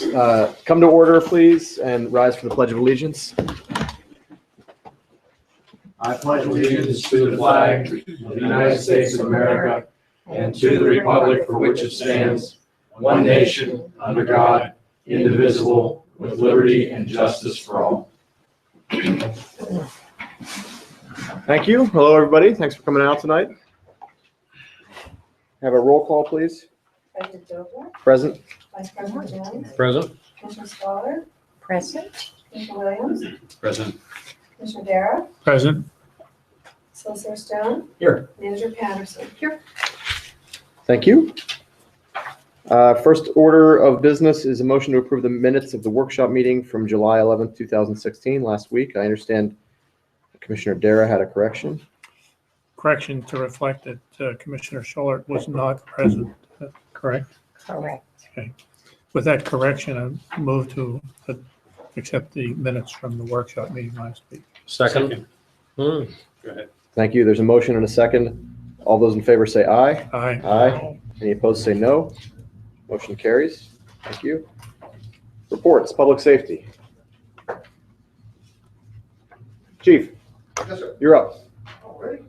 Come to order, please, and rise for the Pledge of Allegiance. I pledge allegiance to the flag of the United States of America and to the republic for which it stands, one nation, under God, indivisible, with liberty and justice for all. Thank you. Hello, everybody. Thanks for coming out tonight. Have a roll call, please. President Dobler, Present. Vice President Jones, Present. Commissioner Squaller, Present. Commissioner Williams, Present. Commissioner Dara, Present. Solicitor Stone. Here. Manager Patterson. Here. Thank you. First order of business is a motion to approve the minutes of the workshop meeting from July 11th, 2016, last week. I understand Commissioner Dara had a correction. Correction to reflect that Commissioner Schullert was not present, correct? Correct. With that correction, I move to accept the minutes from the workshop meeting last week. Second. Go ahead. Thank you. There's a motion and a second. All those in favor say aye. Aye. Aye. Any opposed say no. Motion carries. Thank you. Reports, public safety. Chief. Yes, sir. You're up. All right.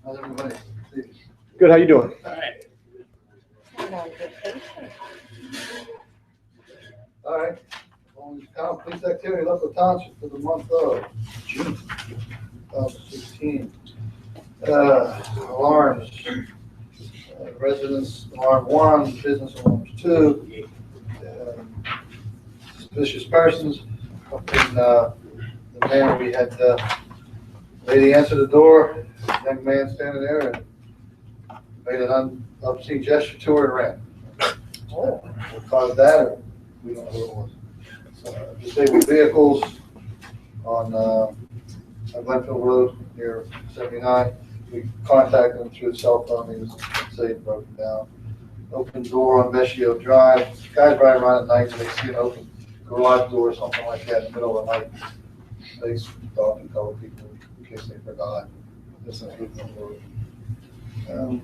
How's everybody? Good. How you doing? All right. All right. Town police activity in Local Township for the month of June 2016. Alarms. Residence alarm 1, business alarms 2. Suspicious persons. Up in the man, we had lady answer the door, young man standing there and made an obscene gesture to her and ran. What caused that? Or we don't know who it was. Disabled vehicles on Glenfield Road near 79. We contacted him through the cell phone. He was saved, broken down. Open door on Vecchio Drive. Guys driving around at night and they see an open garage door or something like that in the middle of the night. They stop and tell people in case they forgot. This is with the road.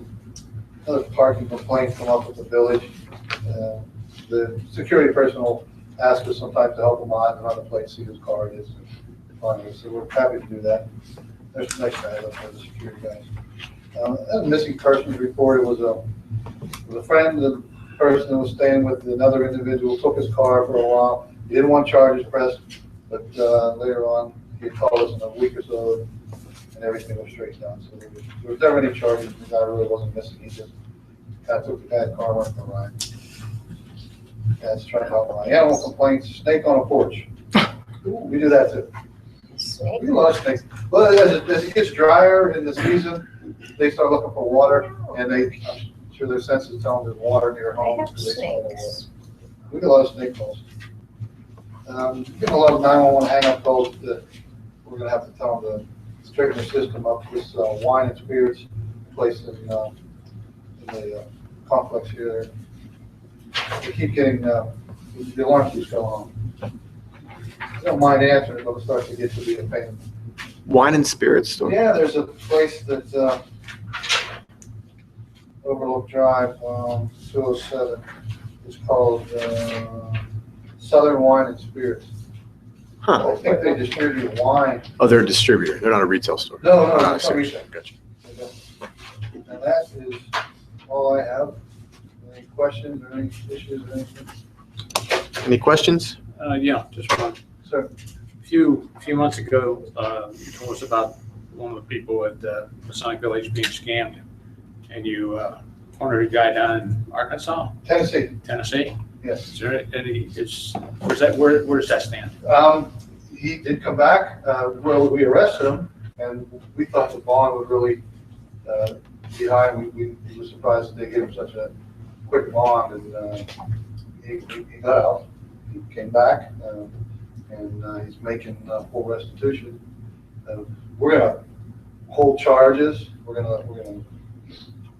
Another parking complaint come up with the village. The security personnel ask us sometimes to help them out and run the plate, see whose car it is. So we're happy to do that. There's some nice guys up there, the security guys. A missing persons report. It was a friend of the person who was staying with another individual, took his car for a while. He didn't want charges pressed, but later on, he called us in a week or so, and everything was straightened out. So there was never any charges. The guy really wasn't missing. He just kind of took the guy's car, went for a ride. That's trying to help them out. Animal complaints, snake on a porch. We do that too. We do a lot of snakes. Well, as it gets drier in the season, they start looking for water, and I'm sure their senses tell them there's water near home. I have snakes. We get a lot of snake calls. Getting a lot of 911 hang-up calls that we're going to have to tell them to straighten the system up. This wine and spirits place in the complex here. We keep getting, the alarm keeps going on. I don't mind answering, but it starts to get to be a pain. Wine and spirits store. Yeah, there's a place that, Overlook Drive, 207. It's called, Southern Wine and Spirits. Huh. I think they distribute wine. Oh, they're a distributor. They're not a retail store. No, Ah, it's not retail. Gotcha. And that is all I have. Any questions or any issues or anything? Any questions? Yeah, just one. Sir? A few months ago, you told us about one of the people at Masonic Village being scammed, and you cornered a guy down in Arkansas, Tennessee, Tennessee. yes. Is there any? Where does that stand? He did come back. Well, we arrested him, and we thought the bond would really be high. We were surprised that they gave him such a quick bond, and he got out. He came back, and he's making full restitution. We're gonna hold charges. We're gonna.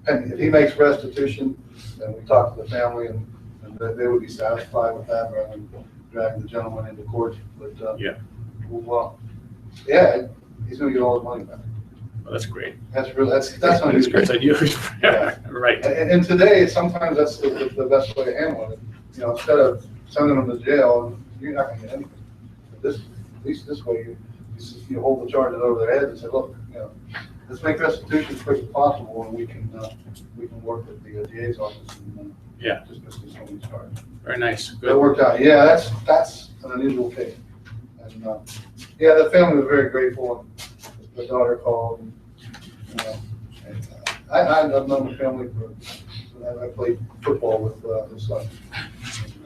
And if he makes restitution, then we talk to the family, and they would be satisfied with that rather than drag the gentleman into court. But Yeah. well, yeah, he's gonna get all his money back. Well, that's great. That's really, that's That's unusual. great. Unusual. Yeah. Right. And today, sometimes that's the best way to handle it. You know, instead of sending them to jail, you're not gonna get anything. This, at least this way, you hold the charges over their heads and say, look, you know, let's make restitution as quick as possible, and we can work with the DA's office and Yeah. just dismiss some of these charges. Very nice. That Good. worked out. Yeah, that's an unusual case. And, yeah, the family was very grateful. The daughter called. And, you know, and, I've known the family I played football with his son.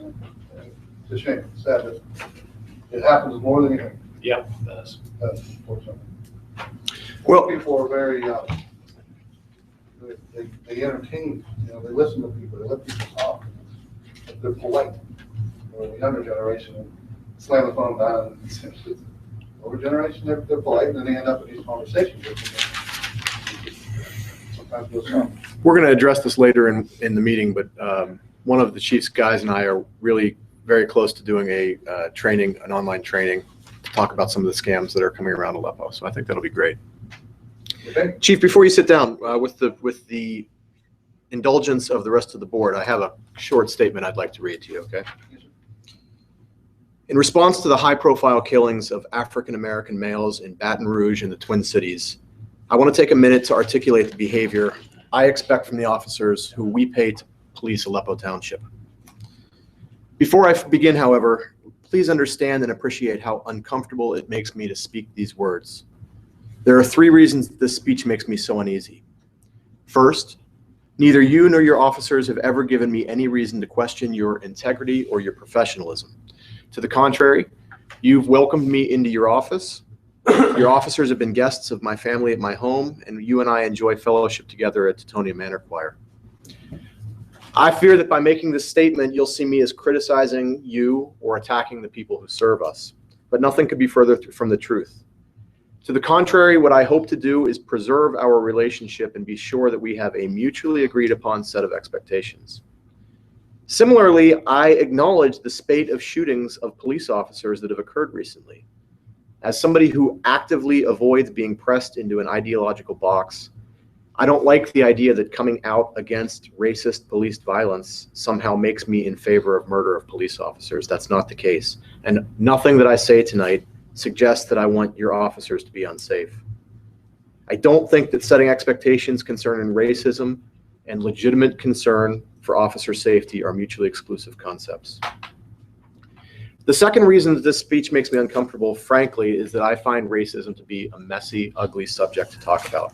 And, it's a shame. It's sad that it happens more than you think. Yep, it does. Unfortunately. Well- People are very, they entertain, you know, they listen to people, they let people talk. They're polite. Or the younger generation, slam the phone down, and it's older generation, they're polite, and then they end up in these conversations. Sometimes goes on. We're going to address this later in the meeting, but one of the chief's guys and I are really very close to doing a training, an online training, to talk about some of the scams that are coming around Aleppo. So I think that'll be great. Okay? Chief, before you sit down, with the indulgence of the rest of the board, I have a short statement I'd like to read to you, okay? In response to the high-profile killings of African-American males in Baton Rouge and the Twin Cities, I want to take a minute to articulate the behavior I expect from the officers who we pay to police Aleppo Township. Before I begin, however, please understand and appreciate how uncomfortable it makes me to speak these words. There are 3 reasons this speech makes me so uneasy. First, neither you nor your officers have ever given me any reason to question your integrity or your professionalism. To the contrary, you've welcomed me into your office. Your officers have been guests of my family at my home, and you and I enjoy fellowship together at Teutonia Manor Choir. I fear that by making this statement, you'll see me as criticizing you or attacking the people who serve us, but nothing could be further from the truth. To the contrary, what I hope to do is preserve our relationship and be sure that we have a mutually agreed upon set of expectations. Similarly, I acknowledge the spate of shootings of police officers that have occurred recently. As somebody who actively avoids being pressed into an ideological box, I don't like the idea that coming out against racist police violence somehow makes me in favor of murder of police officers. That's not the case. And nothing that I say tonight suggests that I want your officers to be unsafe. I don't think that setting expectations concerning racism and legitimate concern for officer safety are mutually exclusive concepts. The second reason that this speech makes me uncomfortable, frankly, is that I find racism to be a messy, ugly subject to talk about.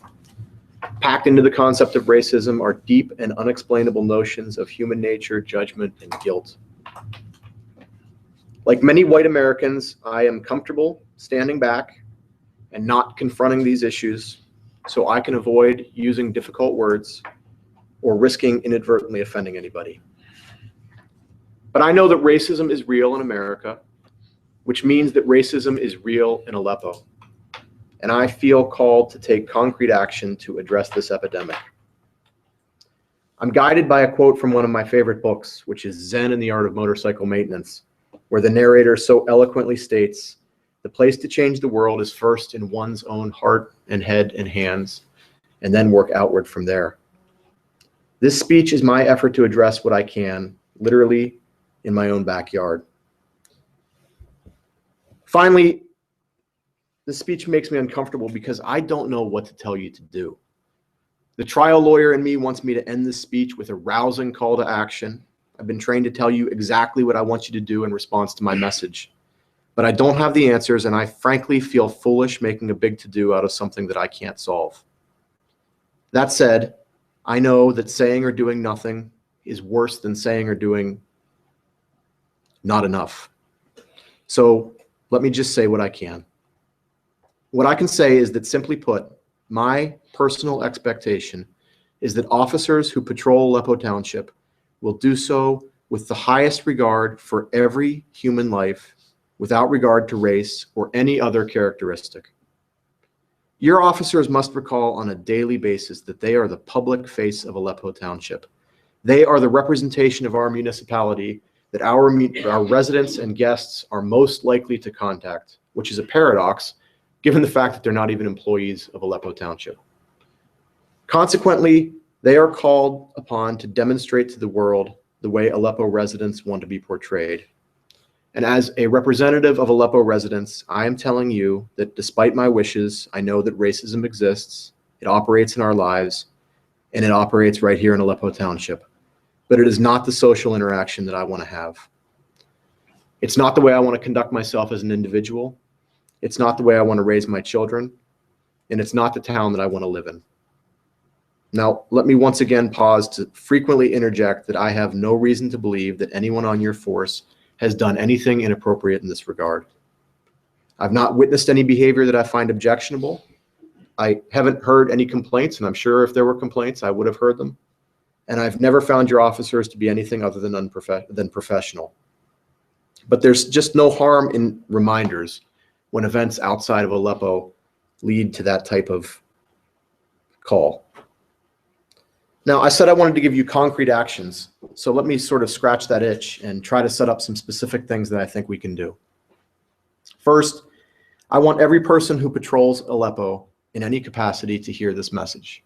Packed into the concept of racism are deep and unexplainable notions of human nature, judgment, and guilt. Like many white Americans, I am comfortable standing back and not confronting these issues so I can avoid using difficult words or risking inadvertently offending anybody. But I know that racism is real in America, which means that racism is real in Aleppo. And I feel called to take concrete action to address this epidemic. I'm guided by a quote from one of my favorite books, which is Zen and the Art of Motorcycle Maintenance, where the narrator so eloquently states, "The place to change the world is first in one's own heart and head and hands, and then work outward from there." This speech is my effort to address what I can, literally in my own backyard. Finally, this speech makes me uncomfortable because I don't know what to tell you to do. The trial lawyer in me wants me to end this speech with a rousing call to action. I've been trained to tell you exactly what I want you to do in response to my message. But I don't have the answers, and I frankly feel foolish making a big to-do out of something that I can't solve. That said, I know that saying or doing nothing is worse than saying or doing not enough. So let me just say what I can. What I can say is that, simply put, my personal expectation is that officers who patrol Aleppo Township will do so with the highest regard for every human life, without regard to race or any other characteristic. Your officers must recall on a daily basis that they are the public face of Aleppo Township. They are the representation of our municipality that our residents and guests are most likely to contact, which is a paradox given the fact that they're not even employees of Aleppo Township. Consequently, they are called upon to demonstrate to the world the way Aleppo residents want to be portrayed. And as a representative of Aleppo residents, I am telling you that despite my wishes, I know that racism exists, it operates in our lives, and it operates right here in Aleppo Township. But it is not the social interaction that I want to have. It's not the way I want to conduct myself as an individual. It's not the way I want to raise my children. And it's not the town that I want to live in. Now, let me once again pause to frequently interject that I have no reason to believe that anyone on your force has done anything inappropriate in this regard. I've not witnessed any behavior that I find objectionable. I haven't heard any complaints, and I'm sure if there were complaints, I would have heard them. And I've never found your officers to be anything other than professional. But there's just no harm in reminders when events outside of Aleppo lead to that type of call. Now, I said I wanted to give you concrete actions, so let me sort of scratch that itch and try to set up some specific things that I think we can do. First, I want every person who patrols Aleppo in any capacity to hear this message.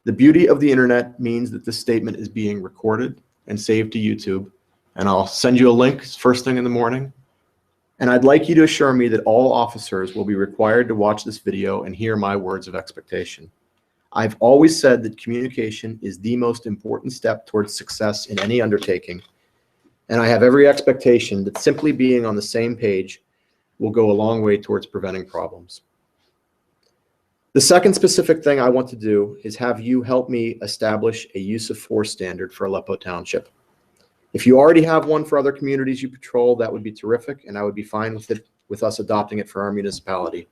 The beauty of the internet means that this statement is being recorded and saved to YouTube, and I'll send you a link first thing in the morning. And I'd like you to assure me that all officers will be required to watch this video and hear my words of expectation. I've always said that communication is the most important step towards success in any undertaking, and I have every expectation that simply being on the same page will go a long way towards preventing problems. The second specific thing I want to do is have you help me establish a use of force standard for Aleppo Township. If you already have one for other communities you patrol, that would be terrific, and I would be fine with us adopting it for our municipality.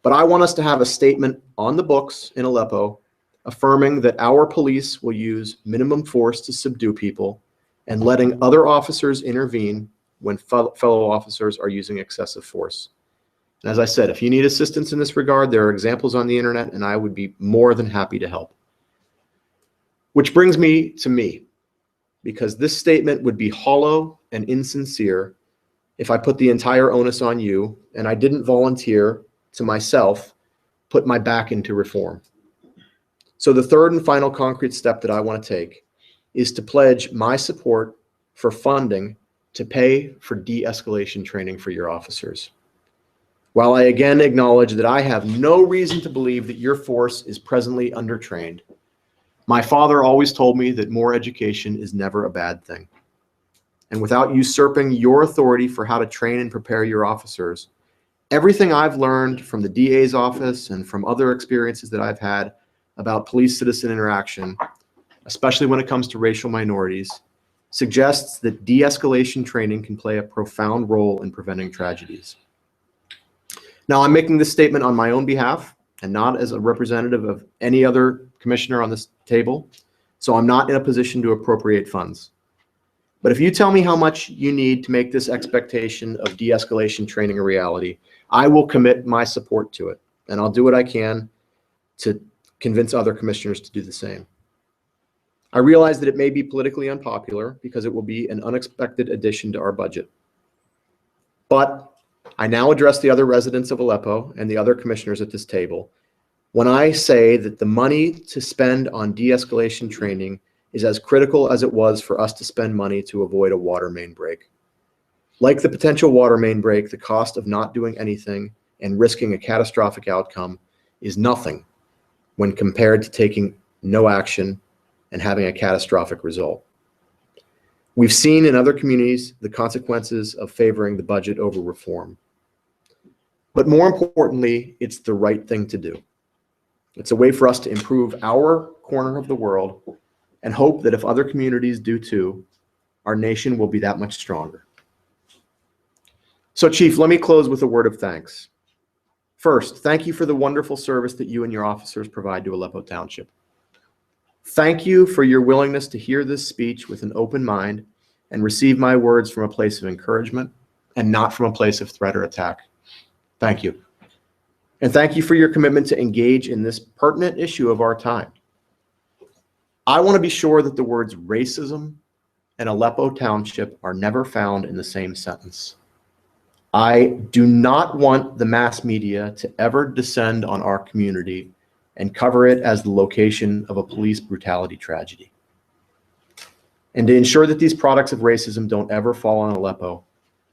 But I want us to have a statement on the books in Aleppo affirming that our police will use minimum force to subdue people and letting other officers intervene when fellow officers are using excessive force. And as I said, if you need assistance in this regard, there are examples on the internet, and I would be more than happy to help. Which brings me to me, because this statement would be hollow and insincere if I put the entire onus on you and I didn't volunteer to myself put my back into reform. So the third and final concrete step that I want to take is to pledge my support for funding to pay for de-escalation training for your officers. While I again acknowledge that I have no reason to believe that your force is presently undertrained, my father always told me that more education is never a bad thing. And without usurping your authority for how to train and prepare your officers, everything I've learned from the DA's office and from other experiences that I've had about police-citizen interaction, especially when it comes to racial minorities, suggests that de-escalation training can play a profound role in preventing tragedies. Now, I'm making this statement on my own behalf and not as a representative of any other commissioner on this table, so I'm not in a position to appropriate funds. But if you tell me how much you need to make this expectation of de-escalation training a reality, I will commit my support to it, and I'll do what I can to convince other commissioners to do the same. I realize that it may be politically unpopular because it will be an unexpected addition to our budget. But I now address the other residents of Aleppo and the other commissioners at this table when I say that the money to spend on de-escalation training is as critical as it was for us to spend money to avoid a water main break. Like the potential water main break, the cost of not doing anything and risking a catastrophic outcome is nothing when compared to taking no action and having a catastrophic result. We've seen in other communities the consequences of favoring the budget over reform. But more importantly, it's the right thing to do. It's a way for us to improve our corner of the world and hope that if other communities do too, our nation will be that much stronger. So, Chief, let me close with a word of thanks. First, thank you for the wonderful service that you and your officers provide to Aleppo Township. Thank you for your willingness to hear this speech with an open mind and receive my words from a place of encouragement and not from a place of threat or attack. Thank you. And thank you for your commitment to engage in this pertinent issue of our time. I want to be sure that the words racism and Aleppo Township are never found in the same sentence. I do not want the mass media to ever descend on our community and cover it as the location of a police brutality tragedy. And to ensure that these products of racism don't ever fall on Aleppo,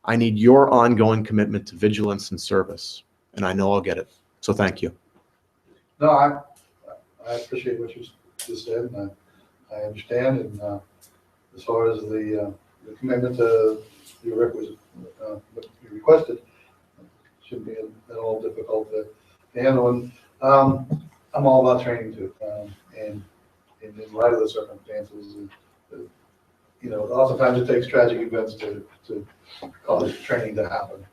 I need your ongoing commitment to vigilance and service, and I know I'll get it. So thank you. No, I appreciate what you just said, and I understand, and as far as the commitment to your requisite, what you requested, shouldn't be at all difficult to handle. And I'm all about training too, and in light of the circumstances, you know, oftentimes it takes tragic events to cause training to happen,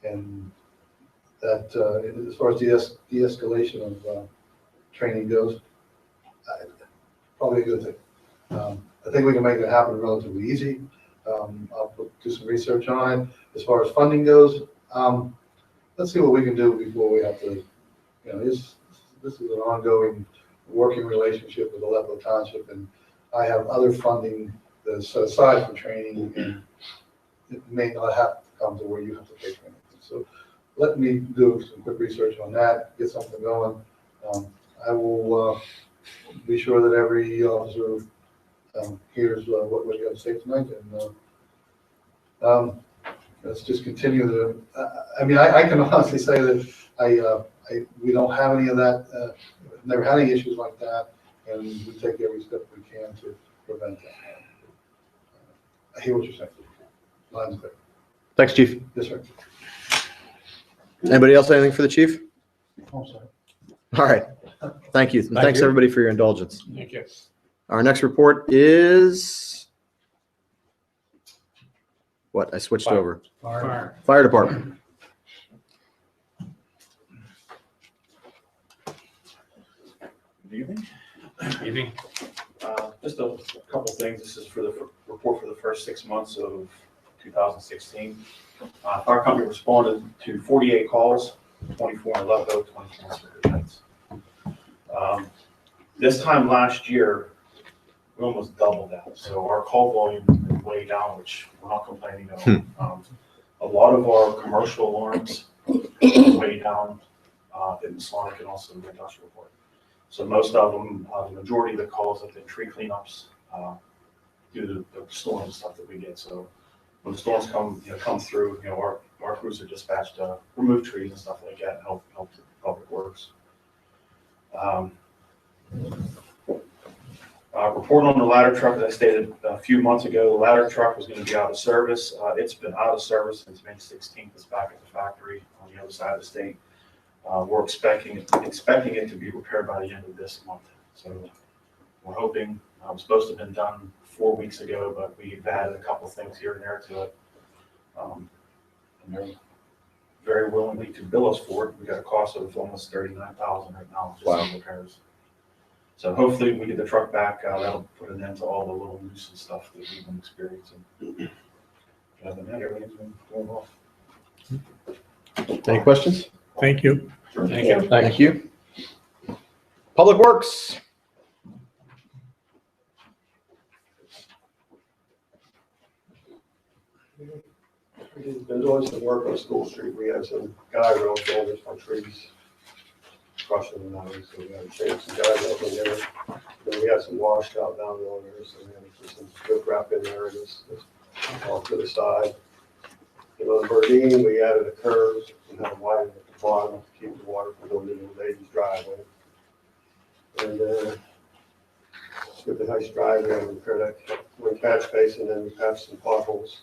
and that as far as de-escalation of training goes, probably a good thing. I think we can make it happen relatively easy. I'll do some research on it. As far as funding goes, let's see what we can do before we have to, you know, this is an ongoing working relationship with Aleppo Township, and I have other funding that's set aside for training, and it may not have to come to where you have to pay for anything. So let me do some quick research on that, get something going. I will be sure that every officer hears what we have to say tonight, and let's just continue the. I mean, I can honestly say that we don't have any of that. Never had any issues like that, and we take every step we can to prevent that. I hear what you're saying. Line's clear. Thanks, Chief. Yes, sir. Anybody else have anything for the chief? I'm sorry. All right. Thank you. And thanks you. everybody for your indulgence. Thank you. Our next report is what? I switched over. Fire. Fire Department. Good evening. Evening. Just a couple things. This is for the report for the first 6 months of 2016. Fire company responded to 48 calls, 24 in Aleppo, 24 in Sacred Heights. This time last year, we almost doubled that. So our call volume is way down, which we're not complaining about. A lot of our commercial alarms are way down in Masonic and also in the industrial part. So most of them, the majority of the calls have been tree cleanups due to the storms and stuff that we get. So when the storms come through, our crews are dispatched to remove trees and stuff like that and help the public works. Report on the ladder truck, as I stated a few months ago, the ladder truck was going to be out of service. It's been out of service since May 16th. It's back at the factory on the other side of the state. We're expecting it to be repaired by the end of this month. So we're hoping, it was supposed to have been done 4 weeks ago, but we've added a couple things here and there to it. And they're very willingly to bill us for it. We got a cost of almost $39,000 right now just in repairs. So hopefully we get the truck back. That'll put an end to all the little nuisance stuff that we've been experiencing. Other than that, everything's been going well. Any questions? Thank you. Thank you. Thank you. Public Works. We've been doing some work on School Street. We had some guy rail failures on trees crushing them out, so we had to change some guy rails in there. Then we had some washed out down there, so we had to put some good wrap in there and just off to the side. And on Burdine, we added a curve and had a widen at the bottom to keep the water from going into the lady's driveway. And with the nice driveway, we repaired that one catch basin, and then we patched some potholes.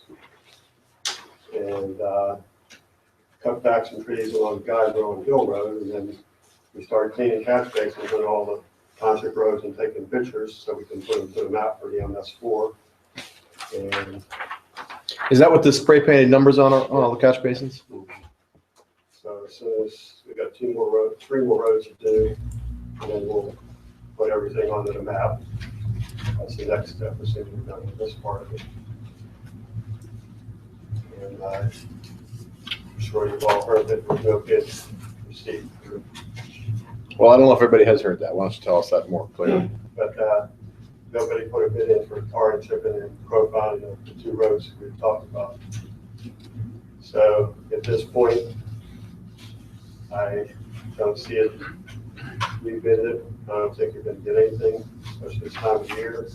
And cut back some trees along Guide Road and Hill Road, and then we started cleaning catch basins on all the township roads and taking pictures so we can put them to the map for the MS4. And Is that what the spray painted numbers on all the catch basins? so as soon as we got 3 more roads to do, and then we'll put everything onto the map. That's the next step, as soon as we're done with this part of it. And I'm sure you've all heard that we're no bids received. Well, I don't know if everybody has heard that. Why don't you tell us that more clearly? But nobody put a bid in for tar and chipping and profile, the 2 roads we talked about. So at this point, I don't see it rebid. I don't think you're gonna get anything, especially this time of year.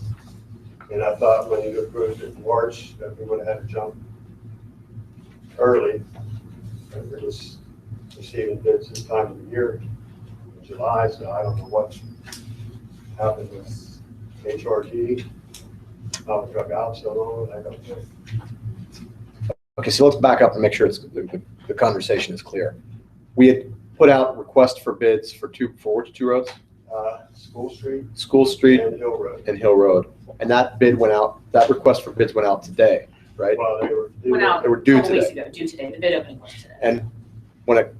And I thought when you approved it in March, that we would have had to jump early. And we're just receiving bids this time of the year, in July, so I don't know what happened with HRG. How it drug out so long, I don't know. Okay, so let's back up and make sure the conversation is clear. We had put out requests for bids for which two roads? School Street School Street and Hill Road. and Hill Road. And that bid went out, that request for bids went out today, right? Well, they were. Went out They were a due couple weeks today. ago, due today. The bid opening was today. And when it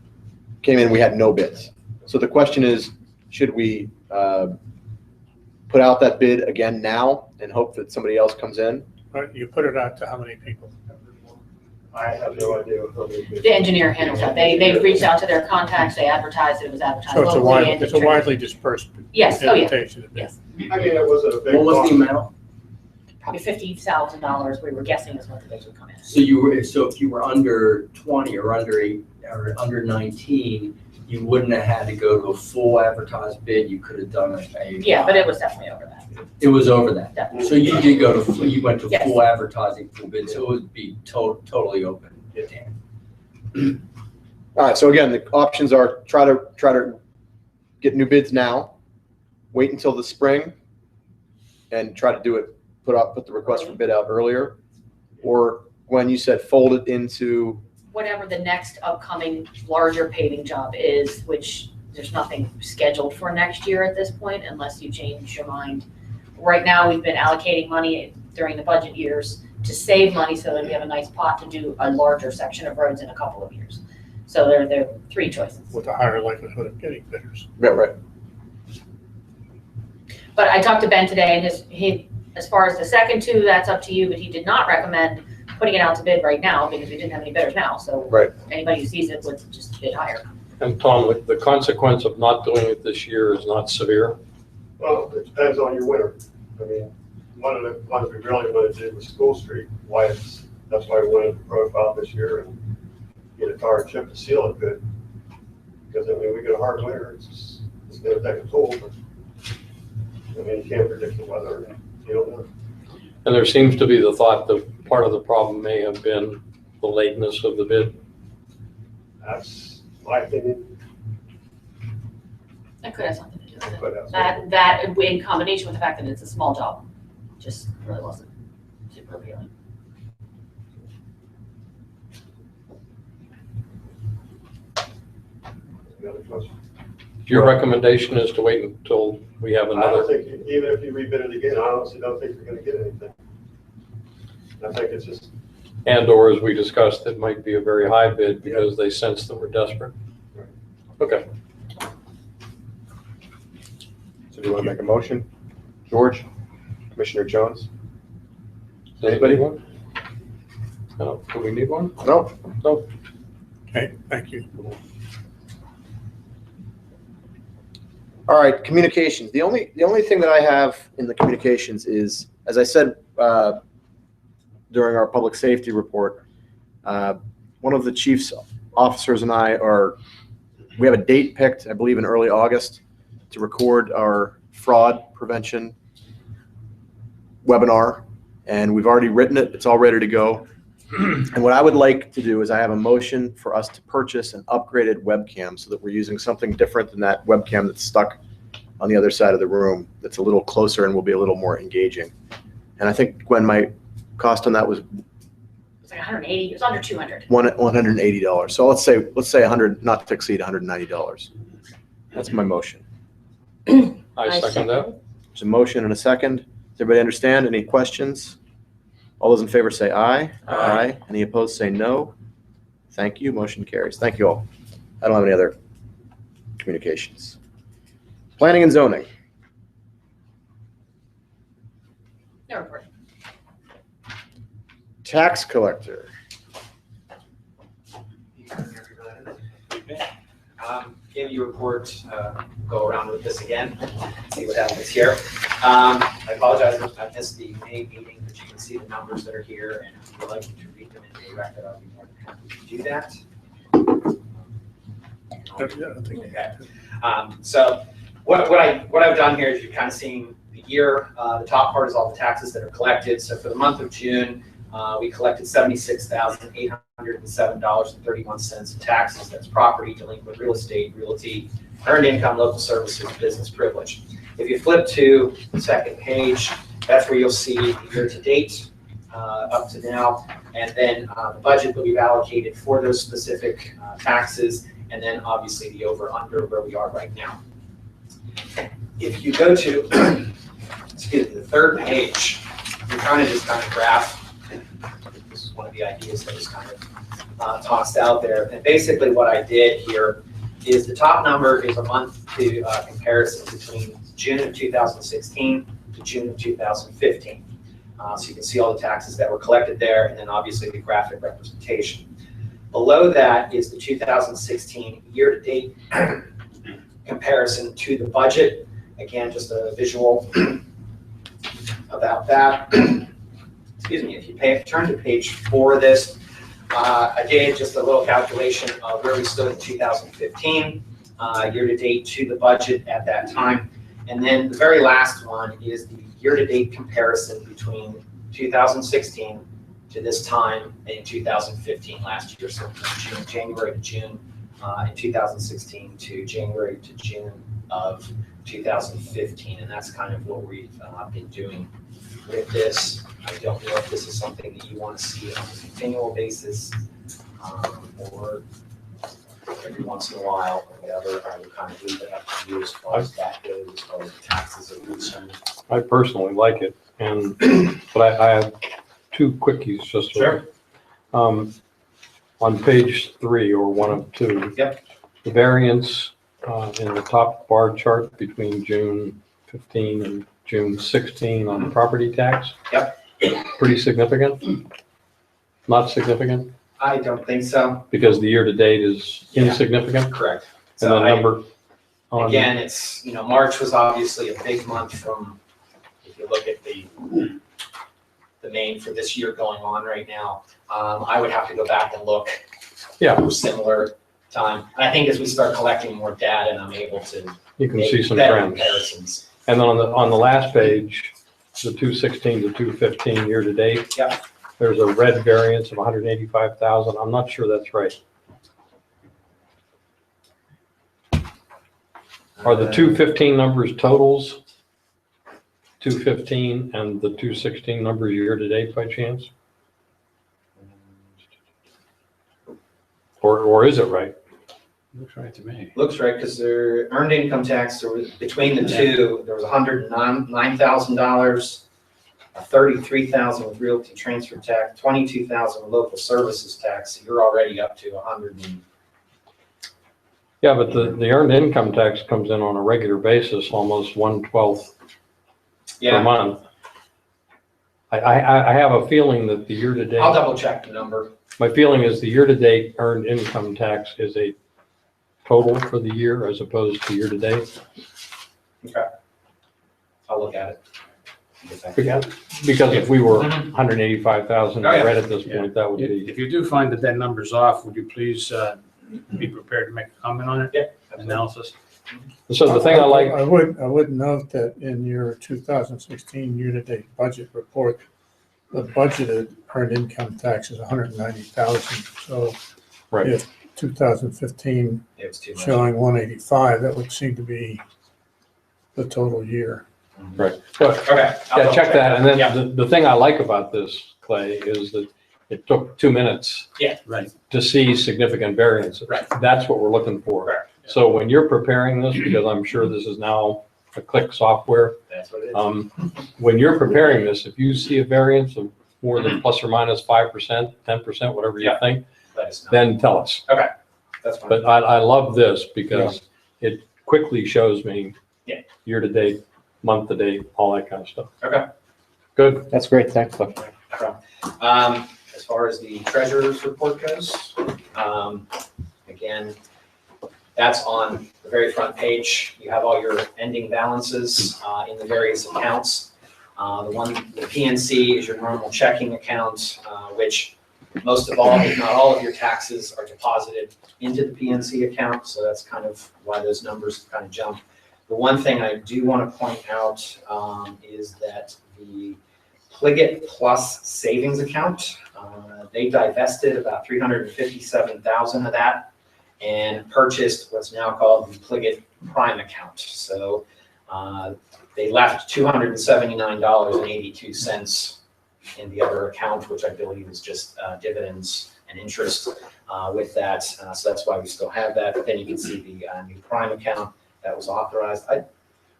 came in, we had no bids. So the question is, should we put out that bid again now and hope that somebody else comes in? But you put it out to how many people? I have no idea how many bids. The engineer handles that. They reached out to their contacts, they advertised, it was advertised So it's a locally and. it's a widely dispersed Yes, oh yeah, invitation. yes. I mean, it wasn't a big. What was the cost. amount? Probably $50,000, we were guessing is what the bids would come in. So if you were under 20 or under 8 or under 19, you wouldn't have had to go to a full advertised bid. You could have done a. Yeah, but it was definitely over that. It was over that. Definitely. So you did go to, you went to Yes. full advertising for bid, so it would be totally open. All right, so again, the options are try to get new bids now, wait until the spring, and try to do it, put the request for bid out earlier, or Gwen, you said fold it into, Whatever the next upcoming larger paving job is, which there's nothing scheduled for next year at this point unless you change your mind. Right now, we've been allocating money during the budget years to save money so that we have a nice pot to do a larger section of roads in a couple of years. So there are three choices. With a higher likelihood of getting bidders. yeah, right, But I talked to Ben today and as far as the second two, that's up to you, but he did not recommend putting it out to bid right now because we didn't have any bidders now. So Right. anybody who sees it would just bid higher. And Tom, the consequence of not doing it this year is not severe. Well, it depends on your winter. I mean, one of the ones we really wanted to do was School Street. That's why we wanted to profile this year and get a tar and chip to seal it good. Because I mean, we get a hard winter, it's gonna take a toll, but I mean, you can't predict the weather, you don't know. And there seems to be the thought that part of the problem may have been the lateness of the bid. That's my opinion. That could have something to do with it. But That in combination with the fact that it's a small job, just really wasn't super appealing. the other question. Your recommendation is to wait until we have I don't another, think, even if you rebid it again, I honestly don't think you're gonna get anything. I think it's just, and/or as we discussed, it might be a very high bid because they sense that we're desperate. Okay. so do you want to make a motion? George, Commissioner Jones? Anybody? No, do we need one? No? Okay, thank you. All right, communications. The only thing that I have in the communications is, as I said during our public safety report, one of the chief's officers and I we have a date picked, I believe in early August, to record our fraud prevention webinar. And we've already written it. It's all ready to go. And what I would like to do is I have a motion for us to purchase an upgraded webcam so that we're using something different than that webcam that's stuck on the other side of the room, that's a little closer and will be a little more engaging. And I think, Gwen, my cost on that was It's like 180, it was under 200. $180. So let's say 100, not to exceed $190. That's my motion. I second that. There's a motion and a second. Does everybody understand? Any questions? All those in favor say aye. Aye. Any opposed say no. Thank you. Motion carries. Thank you all. I don't have any other communications. Planning and zoning. No report. Tax collector. give you a report, go around with this again, see what happens here. I apologize if I missed the May meeting, but you can see the numbers that are here, and if you'd like me to read them in a record, I'll be more than happy to do that. I don't think they have to. So what I've done here is you're kind of seeing the year. The top part is all the taxes that are collected. So for the month of June, we collected $76,807.31 in taxes. That's property, delinquent real estate, realty, earned income, local services, business privilege. If you flip to the second page, that's where you'll see the year-to-date up to now, and then the budget that we've allocated for those specific taxes, and then obviously the over-under where we are right now. If you go to excuse me, the third page, you kind of graph. This is one of the ideas that was kind of tossed out there. And basically what I did here is the top number is a month to comparison between June of 2016 to June of 2015. So you can see all the taxes that were collected there, and then obviously the graphic representation. Below that is the 2016 year-to-date comparison to the budget. Again, just a visual about that. Excuse me, if you turn to page 4 of this, I did just a little calculation of where we stood in 2015, year-to-date to the budget at that time. And then the very last one is the year-to-date comparison between 2016 to this time in 2015 last year. So from January to June in 2016 to January to June of 2015. And that's kind of what we've been doing with this. I don't know if this is something that you want to see on a continual basis or every once in a while or whatever. I would kind of leave it up to you as far as that goes, as far as the taxes are concerned. I personally like it, and but I have two quickies just. Sure. On page 3 or 1 of 2. Yep. The variance in the top bar chart between June 15 and June 16 on the property tax. Yep. Pretty significant? Not significant? I don't think so. Because the year-to-date is insignificant? Correct. And the number on. Again, it's, March was obviously a big month from, if you look at the main for this year going on right now. I would have to go back and look. Yeah. For similar time. And I think as we start collecting more data and I'm able to You can make see some better trends. comparisons. And then on the last page, the 216 to 215 year-to-date. Yep. There's a red variance of 185,000. I'm not sure that's right. Are the 215 numbers totals? 215 and the 216 numbers year-to-date by chance? Or is it right? Looks right to me. Looks right, because their earned income tax, there was, between the two, there was $109,000, $33,000 with realty transfer tax, $22,000 with local services tax. So you're already up to 100. Yeah, but the earned income tax comes in on a regular basis, almost 1/12 per month. I have a feeling that the year-to-date. I'll double check the number. My feeling is the year-to-date earned income tax is a total for the year as opposed to year-to-date. Okay. I'll look at it. Because if we were 185,000 right at this point, that would be. If you do find that that number's off, would you please be prepared to make a comment on it? Yeah. Analysis. So the thing I like. I would note that in your 2016 year-to-date budget report, the budgeted earned income tax is 190,000. So Right. if 2015 It was too much. showing 185, that would seem to be the total year. Right. But, Okay. I'll yeah, double check that. And then Yeah. the thing I like about this, Clay, is that it took 2 minutes Right. to see significant variances. Right. That's what we're looking for. Correct. So when you're preparing this, because I'm sure this is now a click software, That's what it is. when you're preparing this, if you see a variance of more than plus or minus 5%, 10%, whatever you Yeah. think, Let us know. then tell us. That's fine. But I love this because it quickly shows me Yeah. year-to-date, month-to-date, all that kind of stuff. Okay. Good. That's great. Thanks, Cliff. As far as the treasurer's report goes, again, That's on the very front page. You have all your ending balances in the various accounts. The PNC is your normal checking account, which most of all, if not all of your taxes are deposited into the PNC account. So that's kind of why those numbers kind of jump. The one thing I do want to point out is that the Pliget Plus savings account, they divested about $357,000 of that and purchased what's now called the Pliget Prime account. So they left $279.82 in the other account, which I believe is just dividends and interest with that. So that's why we still have that. But then you can see the new Prime account that was authorized.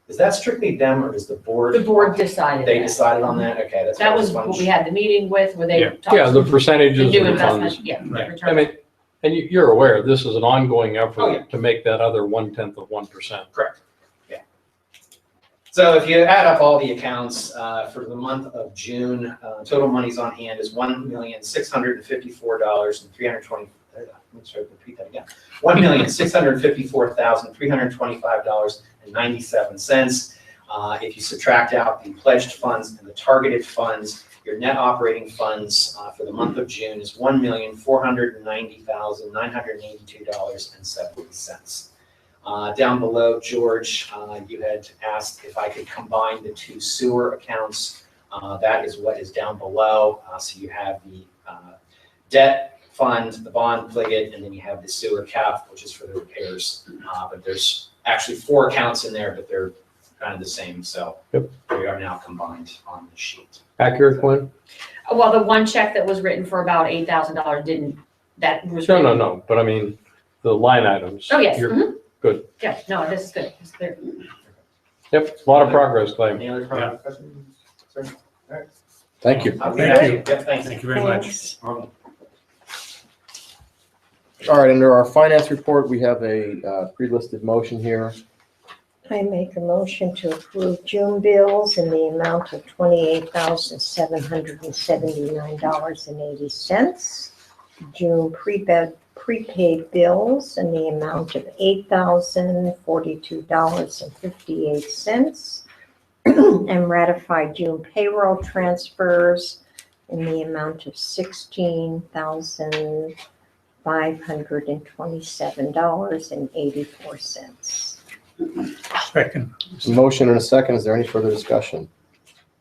Is that strictly them or does the board? The board decided They that. decided on that? Okay, that's. That was what we had the meeting with, where they talked. Yeah, the The percentages new of the funds. investment, yeah. Right. return. I mean, and you're aware, this is an ongoing Oh, yeah. effort to make that other 1/10%. Correct, yeah. So if you add up all the accounts for the month of June, total monies on hand is $1,654,320. Let me repeat that again. $1,654,325.97. If you subtract out the pledged funds and the targeted funds, your net operating funds for the month of June is $1,490,982.70. Down below, George, you had asked if I could combine the two sewer accounts. That is what is down below. So you have the debt fund, the bond Pliget, and then you have the sewer cap, which is for the repairs. But there's actually 4 accounts in there, but they're kind of the same. So Yep. they are now combined on the sheet. Accurate, Quinn? Well, the one check that was written for about $8,000 that was. No, written- no. But I mean, the line items. Oh, yes. You're- mhm. Good. Yeah, no, this is good. It's clear. Yep, a lot of progress, Clay. Any other questions? Sir? Thank you. Thank Thank you. you. Yep, thanks. Thank you very much. Thanks. All right, under our finance report, we have a pre-listed motion here. I make a motion to approve June bills in the amount of $28,779.80. June prepaid bills in the amount of $8,042.58. And ratify June payroll transfers in the amount of $16,527.84. Second. Motion and a second. Is there any further discussion?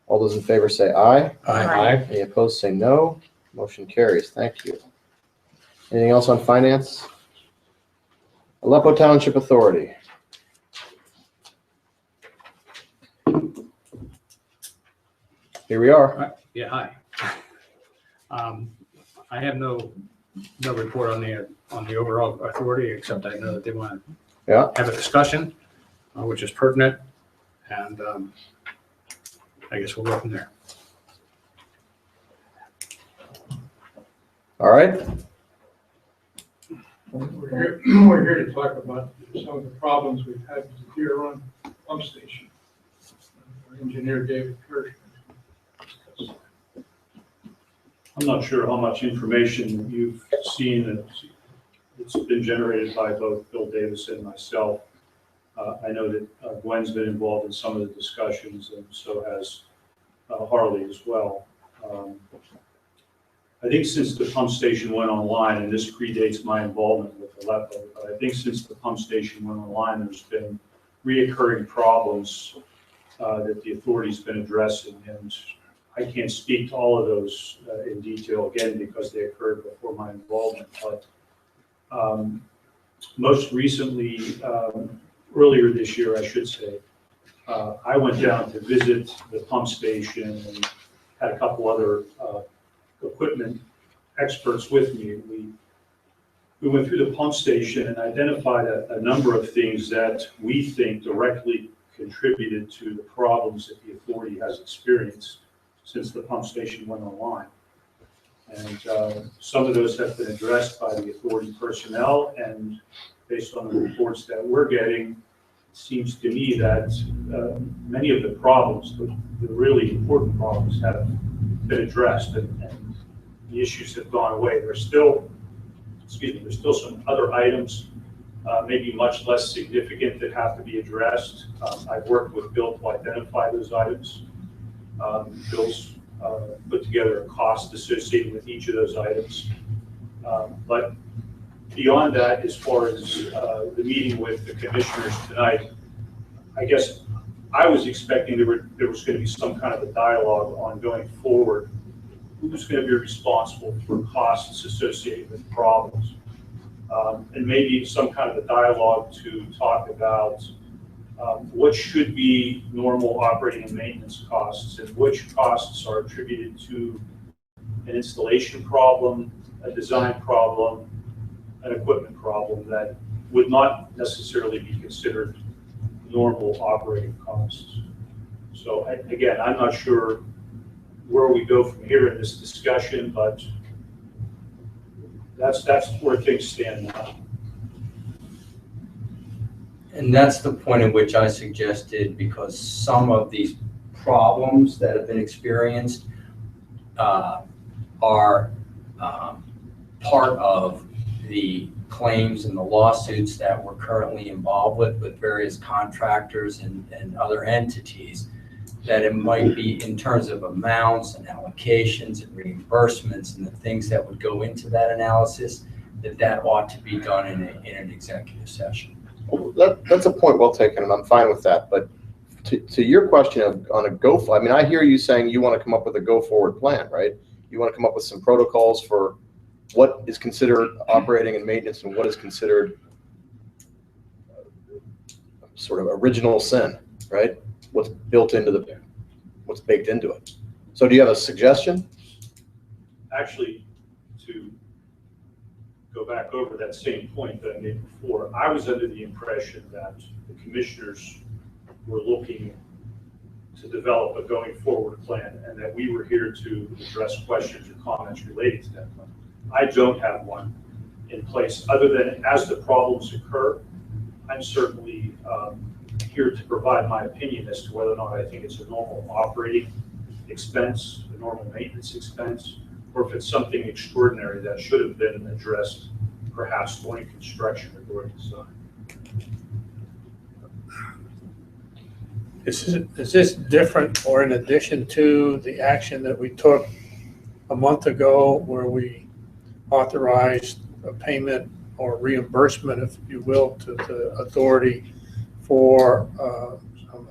All those in favor say aye. Aye. Any opposed say no. Motion carries. Thank you. Anything else on finance? Aleppo Township Authority. Here we are. Yeah, hi. I have no report on the overall authority, except I know that they want Yeah. to have a discussion, which is pertinent, and I guess we'll go from there. All right. We're here to talk about some of the problems we've had with the Deer Run pump station. Our engineer David Kirsch. I'm not sure how much information you've seen that's been generated by both Bill Davis and myself. I know that Gwen's been involved in some of the discussions, and so has Harley as well. I think since the pump station went online, and this predates my involvement with Aleppo, but I think since the pump station went online, there's been reoccurring problems that the authority's been addressing, and I can't speak to all of those in detail again because they occurred before my involvement. But most recently, earlier this year, I should say, I went down to visit the pump station and had a couple other equipment experts with me. We went through the pump station and identified a number of things that we think directly contributed to the problems that the authority has experienced since the pump station went online. And some of those have been addressed by the authority personnel, and based on the reports that we're getting, it seems to me that many of the problems, the really important problems, have been addressed and the issues have gone away. There's still some other items maybe much less significant that have to be addressed. I've worked with Bill to identify those items. Bill's put together a cost associated with each of those items. But beyond that, as far as the meeting with the commissioners tonight, I guess I was expecting there was going to be some kind of a dialogue on going forward. Who's going to be responsible for costs associated with problems? And maybe some kind of a dialogue to talk about what should be normal operating and maintenance costs and which costs are attributed to an installation problem, a design problem, an equipment problem that would not necessarily be considered normal operating costs. So again, I'm not sure where we go from here in this discussion, but that's where things stand now. And that's the point at which I suggested, because some of these problems that have been experienced are part of the claims and the lawsuits that we're currently involved with various contractors and other entities, that it might be in terms of amounts and allocations and reimbursements and the things that would go into that analysis, that ought to be done in an executive session. Well, that's a point well taken, and I'm fine with that. But to your question of on a I mean, I hear you saying you want to come up with a go-forward plan, right? You want to come up with some protocols for what is considered operating and maintenance and what is considered sort of original sin, right? What's built into what's baked into it. So do you have a suggestion? Actually, to go back over that same point that I made before, I was under the impression that the commissioners were looking to develop a going forward plan and that we were here to address questions or comments related to that plan. I don't have one in place, other than as the problems occur, I'm certainly here to provide my opinion as to whether or not I think it's a normal operating expense, a normal maintenance expense, or if it's something extraordinary that should have been addressed perhaps during construction or during design. Is this different or in addition to the action that we took a month ago where we authorized a payment or reimbursement, if you will, to the authority for some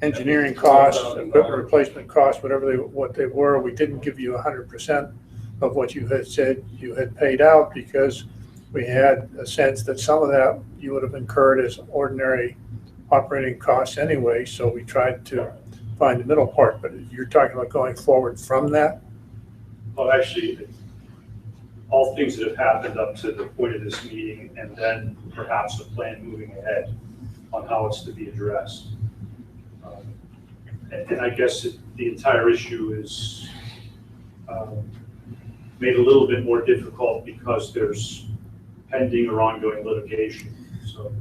engineering costs, equipment replacement costs, what they were? We didn't give you 100% of what you had said you had paid out because we had a sense that some of that you would have incurred as ordinary operating costs anyway, so we tried to find the middle part. But you're talking about going forward from that? Well, actually, all things that have happened up to the point of this meeting, and then perhaps a plan moving ahead on how it's to be addressed. And I guess the entire issue is made a little bit more difficult because there's pending or ongoing litigation. So.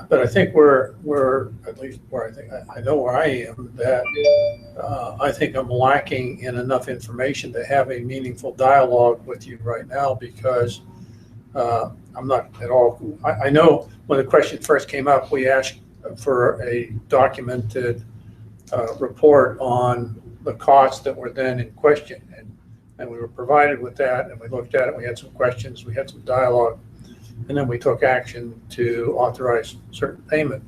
But I think we're at least where I know where I am, that I think I'm lacking in enough information to have a meaningful dialogue with you right now, because I'm not at all. I know when the question first came up, we asked for a documented report on the costs that were then in question, and we were provided with that, and we looked at it. We had some questions, we had some dialogue. And then we took action to authorize certain payment.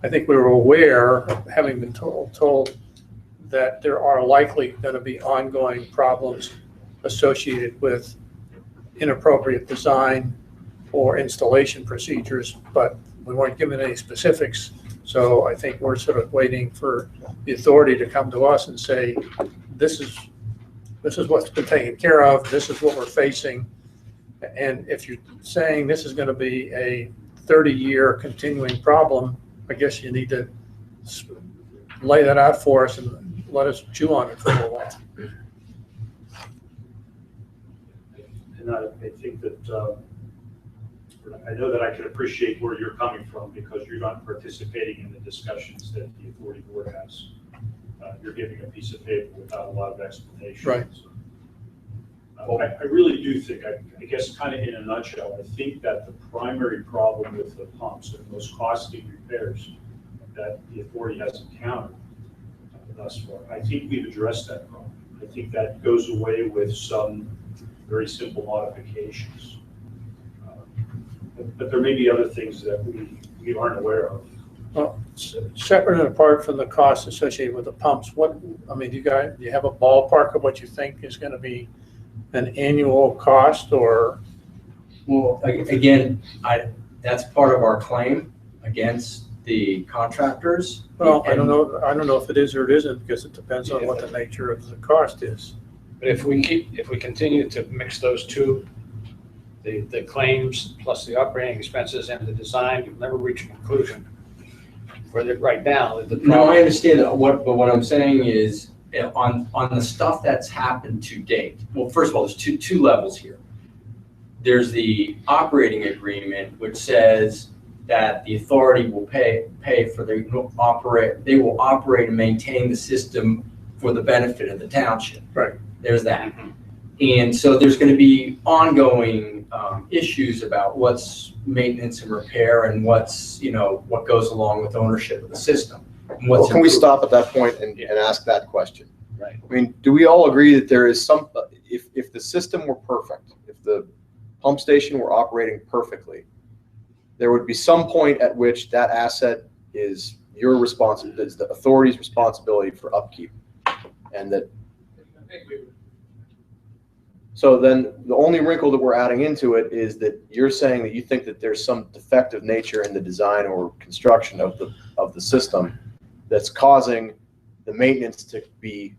I think we were aware, having been told that there are likely going to be ongoing problems associated with inappropriate design or installation procedures, but we weren't given any specifics. So I think we're sort of waiting for the authority to come to us and say, this is what's been taken care of, this is what we're facing. And if you're saying this is going to be a 30-year continuing problem, I guess you need to lay that out for us and let us chew on it for a little while. And I think that I know that I can appreciate where you're coming from because you're not participating in the discussions that the authority board has. You're giving a piece of paper without a lot of explanation. Right. So I really do think, I guess kind of in a nutshell, I think that the primary problem with the pumps and the most costly repairs that the authority has encountered thus far, I think we've addressed that problem. I think that goes away with some very simple modifications. But there may be other things that we aren't aware of. Well, separate and apart from the costs associated with the pumps, do you have a ballpark of what you think is going to be an annual cost or? Well, again, that's part of our claim against the contractors. Well, I don't know if it is or it isn't, because it depends on what the nature of the cost is. But if we continue to mix those two, the claims plus the operating expenses and the design, you'll never reach a conclusion. For the, right now, the No, I understand that, but what I'm saying is, on the stuff that's happened to date, well, first of all, there's two levels here. There's the operating agreement, which says that the authority will pay for they will operate and maintain the system for the benefit of the township. Right. There's that. And so there's going to be ongoing issues about what's maintenance and repair and what's, what goes along with ownership of the system. And Well, what's can we improved. stop at that point and ask that question? Right. I mean, do we all agree that there is some, if the system were perfect, if the pump station were operating perfectly, there would be some point at which that asset is your responsibility, is the authority's responsibility for upkeep. And that, so then the only wrinkle that we're adding into it is that you're saying that you think that there's some defective nature in the design or construction of the system that's causing the maintenance to be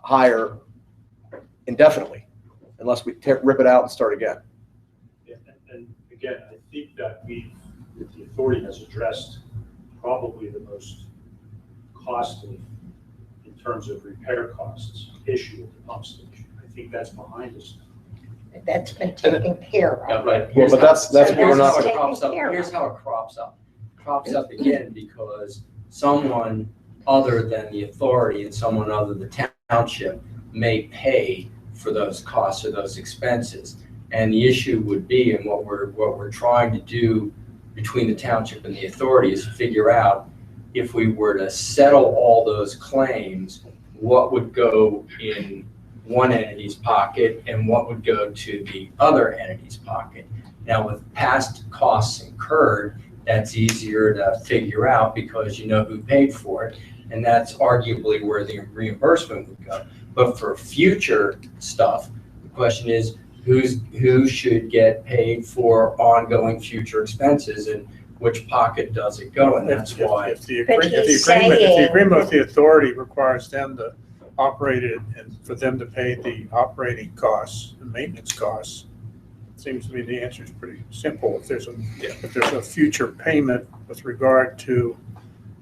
higher indefinitely, unless we rip it out and start again. Yeah, and again, I think that the authority has addressed probably the most costly in terms of repair costs issue at the pump station. I think that's behind us now. That's been taken care Yeah, of. but Well, but that's So what we're that's not. taken crops up. care of. Here's how it crops up. It crops up again because someone other than the authority and someone other than the township may pay for those costs or those expenses. And the issue would be, and what we're trying to do between the township and the authority is figure out if we were to settle all those claims, what would go in one entity's pocket and what would go to the other entity's pocket. Now, with past costs incurred, that's easier to figure out because you know who paid for it, and that's arguably where the reimbursement would go. But for future stuff, the question is who should get paid for ongoing future expenses and which pocket does it go? And that's why. If the But he's agreement with the authority requires them to operate it and for them to pay the operating costs and maintenance costs, it seems to me the answer is pretty simple. If there's a future payment with regard to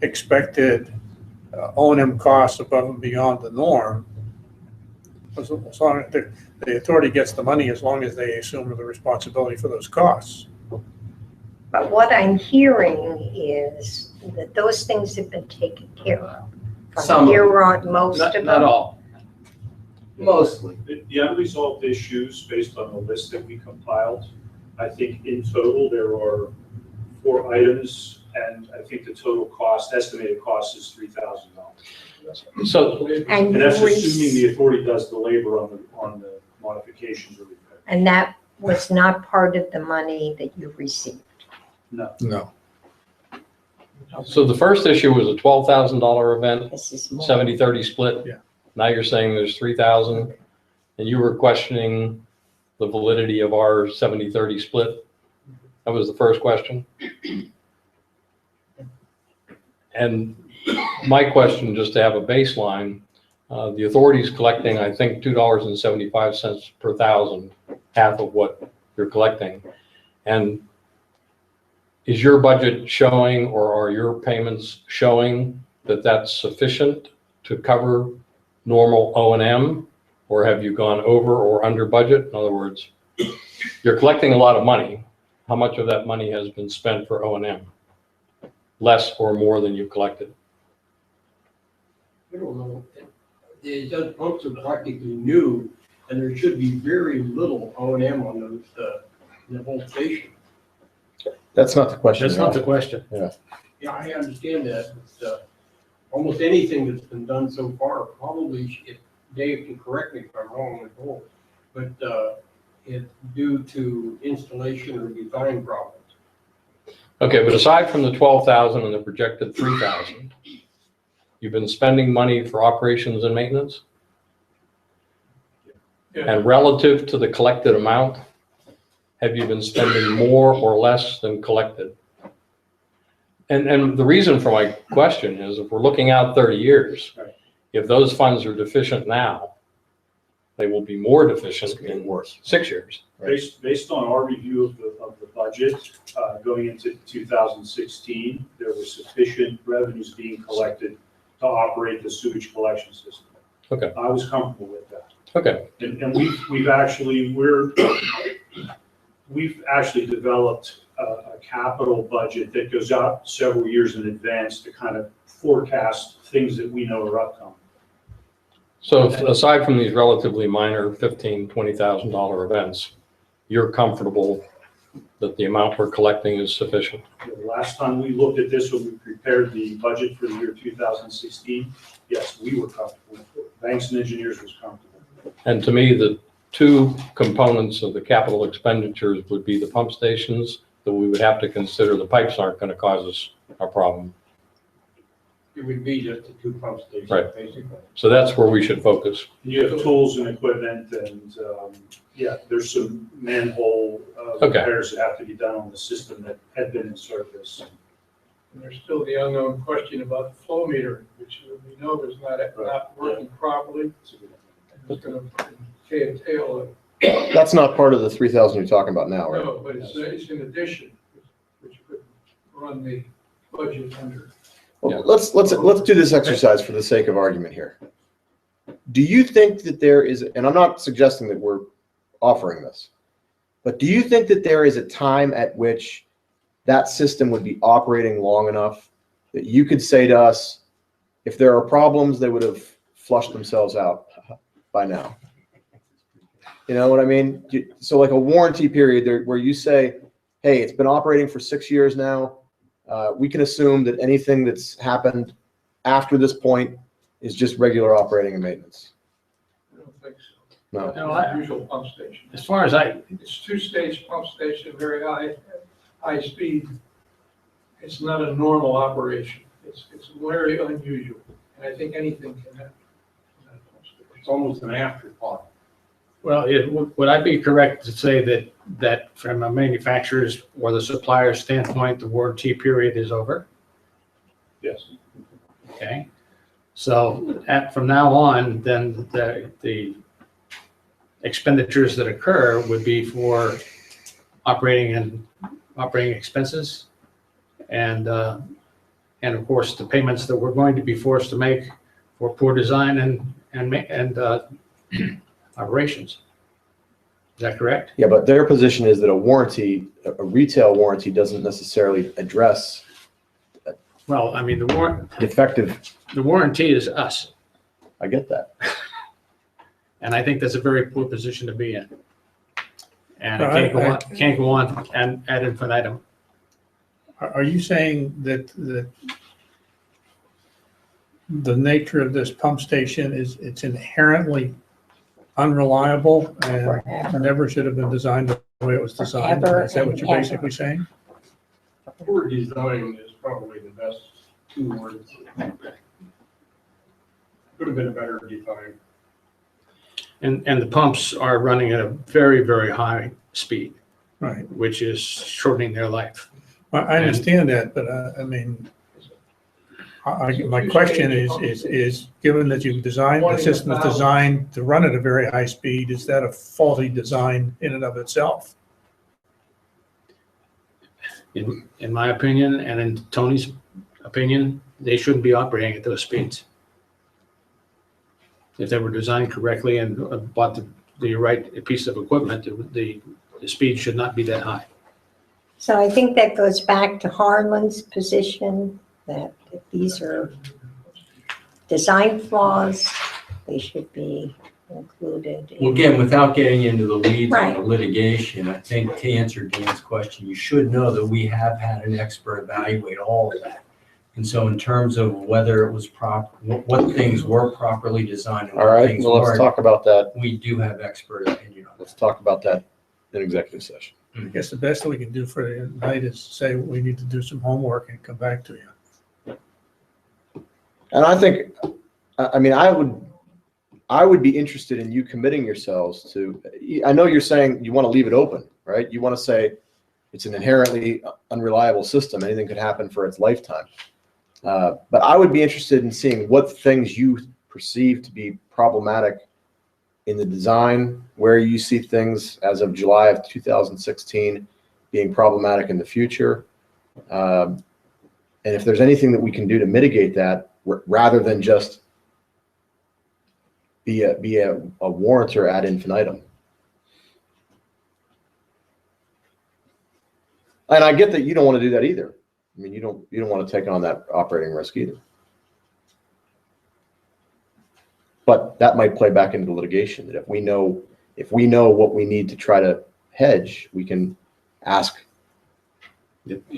expected O&M costs above and beyond the norm, as long as the authority gets the money, as long as they assume the responsibility for those costs. But what I'm hearing is that those things have been taken care of. Some From of here on, most of them. Not all. Mostly. The unresolved issues, based on the list that we compiled, I think in total, there are 4 items, and I think the total cost, estimated cost is $3,000. So, And that's assuming the authority does the labor on the modifications or repair. And that was not part of the money that you received. No. So the first issue was a $12,000 event, This is more. 70-30 split. Yeah. Now you're saying there's 3,000, and you were questioning the validity of our 70-30 split. That was the first question. And my question, just to have a baseline, the authority's collecting, I think, $2.75 per thousand, half of what you're collecting. And is your budget showing, or are your payments showing that that's sufficient to cover normal O&M? Or have you gone over or under budget? In other words, you're collecting a lot of money. How much of that money has been spent for O&M? Less or more than you collected? We don't know. Those folks are practically new and there should be very little O&M on those, the whole station. That's not the question. That's not the question. Yeah, I understand that, but, almost anything that's been done so far, probably, if Dave can correct me if I'm wrong with Bull, but, it's due to installation or design problems. Okay, but aside from the 12,000 and the projected 3,000, you've been spending money for operations and maintenance? And relative to the collected amount, have you been spending more or less than collected? And the reason for my question is if we're looking out 30 years, if those funds are deficient now, they will be more deficient in 6 years. Based on our review of the budget, going into 2016, there were sufficient revenues being collected to operate the sewage collection system. Okay. I was comfortable with that. Okay. And we've actually developed a capital budget that goes out several years in advance to kind of forecast things that we know are upcoming. So aside from these relatively minor $15,000, $20,000 events, you're comfortable that the amount we're collecting is sufficient? The last time we looked at this, when we prepared the budget for the year 2016, yes, we were comfortable. Banks and Engineers was comfortable. And to me, the two components of the capital expenditures would be the pump stations that we would have to consider. The pipes aren't going to cause us a problem. It would be just the 2 pump stations, Right. basically. So that's where we should focus. You have tools and equipment and, yeah, there's some manhole Okay. repairs that have to be done on the system that had been in service. And there's still the unknown question about the flow meter, which we know is not working properly. It's gonna entail That's not part of the 3,000 you're talking about now, right? no, but it's in addition, which could run the budget under. Well, let's do this exercise for the sake of argument here. Do you think that there is, and I'm not suggesting that we're offering this, but do you think that there is a time at which that system would be operating long enough that you could say to us, if there are problems, they would have flushed themselves out by now? You know what I mean? So like a warranty period there where you say, hey, it's been operating for 6 years now. We can assume that anything that's happened after this point is just regular operating and maintenance. I don't think so. No. No, usual pump station. As far as It's 2-stage pump station, very high speed. It's not a normal operation. It's very unusual. And I think anything can happen. It's almost an afterthought. Well, would I be correct to say that from a manufacturer's or the supplier's standpoint, the warranty period is over? Yes. Okay. So from now on, then the expenditures that occur would be for operating expenses and of course the payments that we're going to be forced to make for poor design and operations. Is that correct? Yeah, but their position is that a warranty, a retail warranty, doesn't necessarily address Well, I mean, defective. The warranty is us. I get that. And I think that's a very poor position to be in. And it can't go on and ad infinitum. Are you saying that the nature of this pump station is it's inherently unreliable and never should have been designed the way it was designed? Is that what you're basically saying? Poor design is probably the best 2 words. Could have been a better design. And the pumps are running at a very, very high speed. Right. Which is shortening their life. I understand that, but I mean, my question is, given that you've designed, the system is designed to run at a very high speed, is that a faulty design in and of itself? In my opinion, and in Tony's opinion, they shouldn't be operating at those speeds. If they were designed correctly and bought the right piece of equipment, the speed should not be that high. So I think that goes back to Harlan's position that if these are design flaws, they should be included. in- Well, again, without getting into the weeds on the Right. litigation, I think to answer Dan's question, you should know that we have had an expert evaluate all of that. And so in terms of whether it was what things were properly designed and All what right, things well, let's weren't, talk about that. we do have expert opinion on that. Let's talk about that in executive session. I guess the best we can do for the night is say we need to do some homework and come back to you. And I think, I mean, I would be interested in you committing yourselves to, I know you're saying you want to leave it open, right? You want to say it's an inherently unreliable system. Anything could happen for its lifetime. But I would be interested in seeing what things you perceive to be problematic in the design, where you see things as of July of 2016 being problematic in the future. And if there's anything that we can do to mitigate that, rather than just be a warrantor ad infinitum. And I get that you don't want to do that either. I mean, you don't want to take on that operating risk either. But that might play back into the litigation, that if we know what we need to try to hedge, we can ask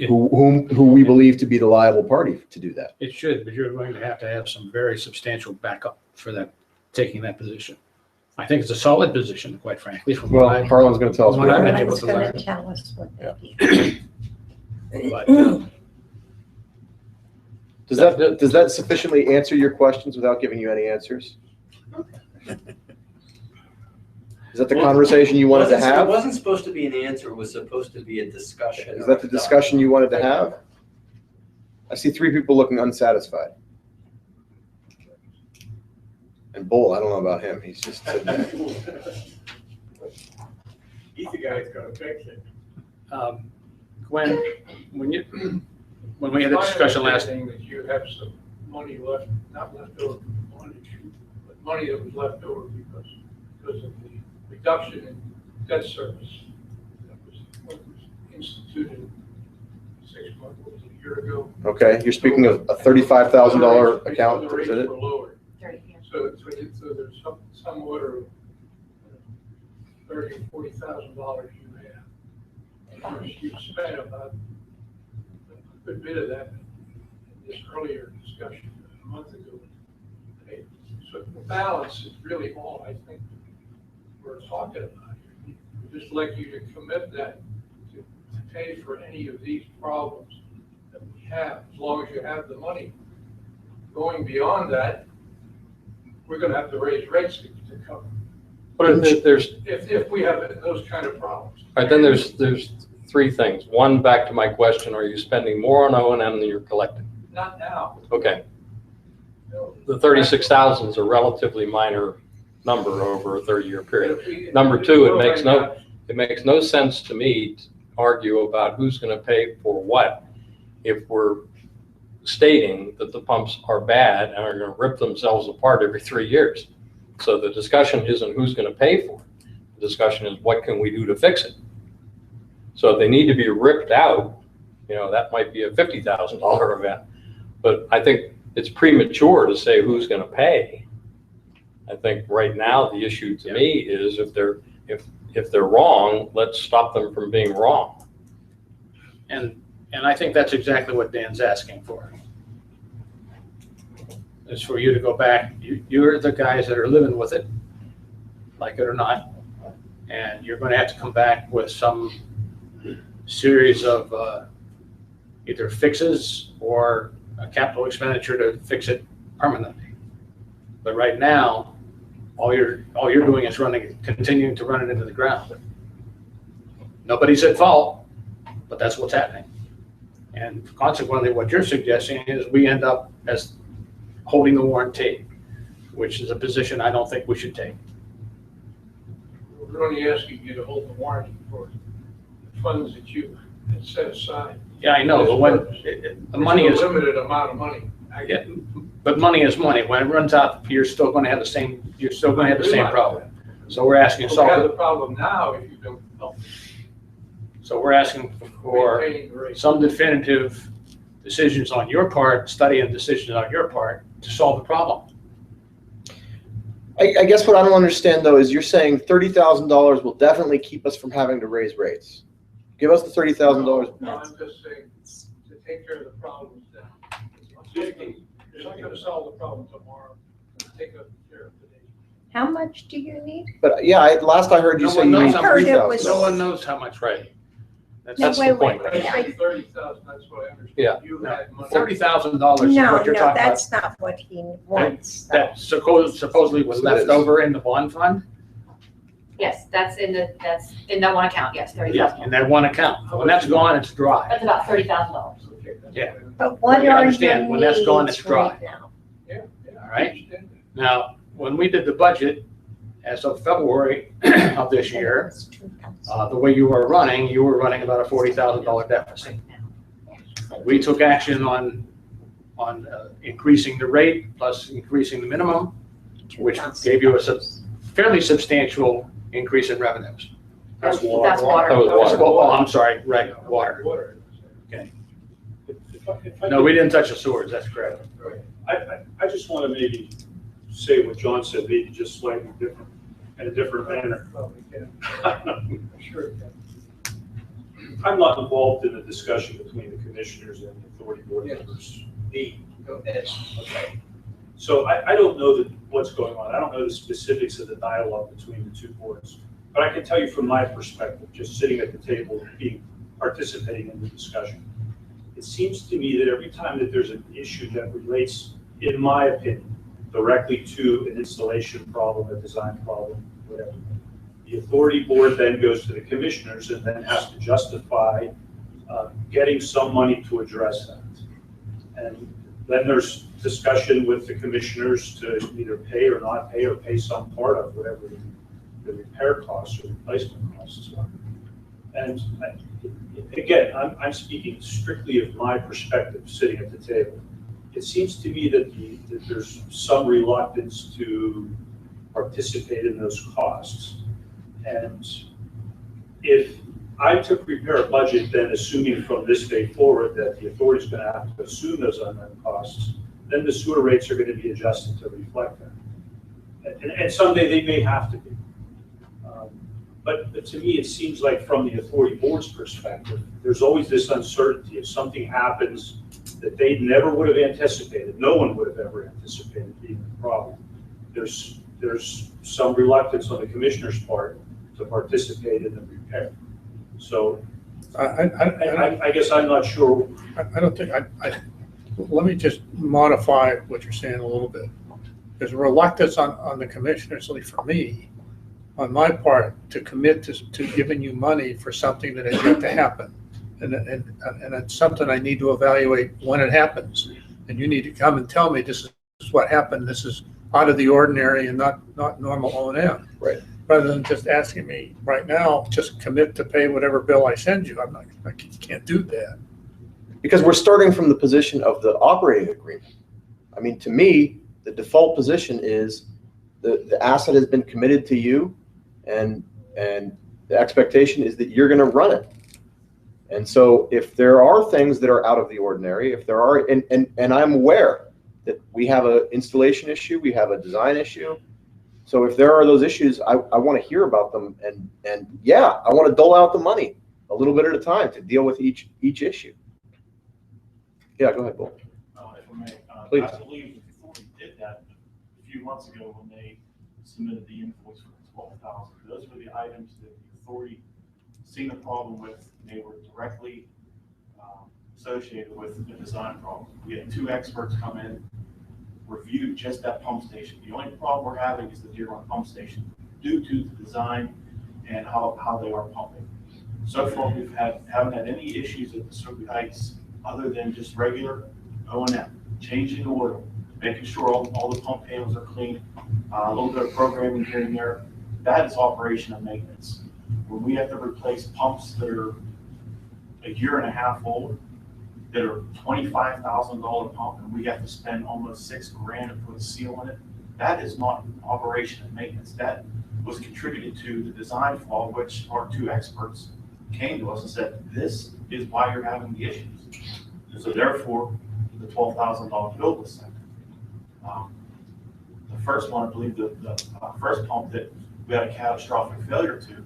who we believe to be the liable party to do that. It should, but you're going to have some very substantial backup for that, taking that position. I think it's a solid position, quite frankly, from what Well, Harlan's going to tell us. what I've been Someone's able to gonna learn. tell us what Yeah. they do. But, Does that sufficiently answer your questions without giving you any answers? Is that the conversation you wanted to It have? wasn't supposed to be an answer, it was supposed to be a discussion. Is that the discussion you wanted to have? I see three people looking unsatisfied. And Bull, I don't know about him. He's just sitting there. He's the guy that's gonna fix it. Gwen, when we had the discussion last, My understanding is you have some money left, not left over from the bond issue, but money that was left over because of the reduction in debt service that was instituted 6 months, what was it, a year ago? Okay, you're speaking of a $35,000 account, The rates is it? were lowered. Right, yeah. So there's some order of $30,000 or $40,000 you have. You spent about a good bit of that in this earlier discussion a month ago. So the balance is really all I think we're talking about here. We'd just like you to commit that to pay for any of these problems that we have, as long as you have the money. Going beyond that, we're gonna have to raise rates to cover. But there's, If we have those kind of problems. all right, then there's three things. One, back to my question, are you spending more on O&M than you're collecting? Not now. Okay, No. the 36,000 is a relatively minor number over a 30-year period. If we- Number if two, we it go makes right it makes no sense to me to argue about who's going to pay for what if we're stating that the pumps are bad and are going to rip themselves apart every 3 years. So the discussion isn't who's going to pay for it. The discussion is what can we do to fix it? So if they need to be ripped out, that might be a $50,000 event. But I think it's premature to say who's going to pay. I think right now the issue to me is if they're wrong, let's stop them from being wrong. and I think that's exactly what Dan's asking for. Is for you to go back, you're the guys that are living with it, like it or not, and you're going to have to come back with some series of either fixes or a capital expenditure to fix it permanently. But right now, all you're doing is continuing to run it into the ground. Nobody's at fault, but that's what's happening. And consequently, what you're suggesting is we end up as holding the warranty, which is a position I don't think we should take. We're only asking you to hold the warranty for the funds that you had set aside. Yeah, I know, but when the money is, There's a limited amount of money. I get it. but money is money. When it runs out, you're still going to have the same problem. So we're asking to We have solve the it. problem now if you don't help So we're asking for maintain the rate. some definitive decisions on your part, study and decisions on your part to solve the problem. I guess what I don't understand though is you're saying $30,000 will definitely keep us from having to raise rates. Give us the $30,000. No, I'm just saying, to take care of the problems now. It's not gonna solve the problem tomorrow, take care of today. How much do you need? But yeah, last I heard you No say one you knows need how Heard it 3,000. was- No one knows how much, right? That's wait, the point. wait, wait. 30,000, that's what I understand. Yeah. You had money. $30,000 is No, what you're no, talking about. that's not what he wants. though. That supposedly was Yes, it is. left over in the bond fund? Yes, that's in that one account, yes, Yeah, $30,000. in that one account. When that's gone, it's dry. That's about $30,000. Yeah. But what You are your understand, when that's gone, it's needs dry. right now? All right? Now, when we did the budget, as of February of this year, the way you were running about a $40,000 deficit. We took action on increasing the rate plus increasing the minimum, which gave you a fairly substantial increase in revenues. That's water. That was water. Oh, I'm sorry, right, water. Okay. No, we didn't touch the sewers, that's correct. I just want to maybe say what John said, maybe just slightly different, in a different manner. Sure. I'm not involved in the discussion between the commissioners and the authority board members. Go ahead. Okay. So I don't know what's going on. I don't know the specifics of the dialogue between the two boards. But I can tell you from my perspective, just sitting at the table, participating in the discussion, it seems to me that every time that there's an issue that relates, in my opinion, directly to an installation problem, a design problem, whatever, the authority board then goes to the commissioners and then has to justify getting some money to address that. And then there's discussion with the commissioners to either pay or not pay, or pay some part of whatever the repair costs or replacement costs are. And again, I'm speaking strictly of my perspective sitting at the table. It seems to me that there's some reluctance to participate in those costs. And if I to prepare a budget, then assuming from this day forward that the authority is going to have to assume those unknown costs, then the sewer rates are going to be adjusted to reflect that. And someday they may have to be. But to me, it seems like from the authority board's perspective, there's always this uncertainty. If something happens that they never would have anticipated, no one would have ever anticipated being a problem, there's some reluctance on the commissioner's part to participate in the repair. So I guess I'm not sure. I don't think, let me just modify what you're saying a little bit. There's a reluctance on the commissioners, at least for me, on my part, to commit to giving you money for something that has yet to happen. And it's something I need to evaluate when it happens. And you need to come and tell me this is what happened, this is out of the ordinary and not normal O&M. Right. Rather than just asking me right now, just commit to pay whatever bill I send you. I can't do that. Because we're starting from the position of the operating agreement. I mean, to me, the default position is the asset has been committed to you, and the expectation is that you're going to run it. And so if there are things that are out of the ordinary, if there are, and I'm aware that we have an installation issue, we have a design issue. So if there are those issues, I want to hear about them, and yeah, I want to dole out the money a little bit at a time to deal with each issue. Yeah, go ahead, Bill. If I may, Please. I believe the authority did that a few months ago when they submitted the invoice for the 12,000. Those were the items that the authority seen a problem with. They were directly associated with the design problem. We had 2 experts come in, review just that pump station. The only problem we're having is the Deer Run pump station due to the design and how they are pumping. So far, we haven't had any issues at the Circuit Heights other than just regular O&M, changing oil, making sure all the pump panels are clean, a little bit of programming here and there. That is operation and maintenance. When we have to replace pumps that are a year and a half old, that are $25,000 pump, and we have to spend almost $6,000 to put a seal in it, that is not operation and maintenance. That was contributed to the design flaw, which our 2 experts came to us and said, this is why you're having the issues. And so therefore, the $12,000 bill was sent. the first one, I believe the first pump that we had a catastrophic failure to,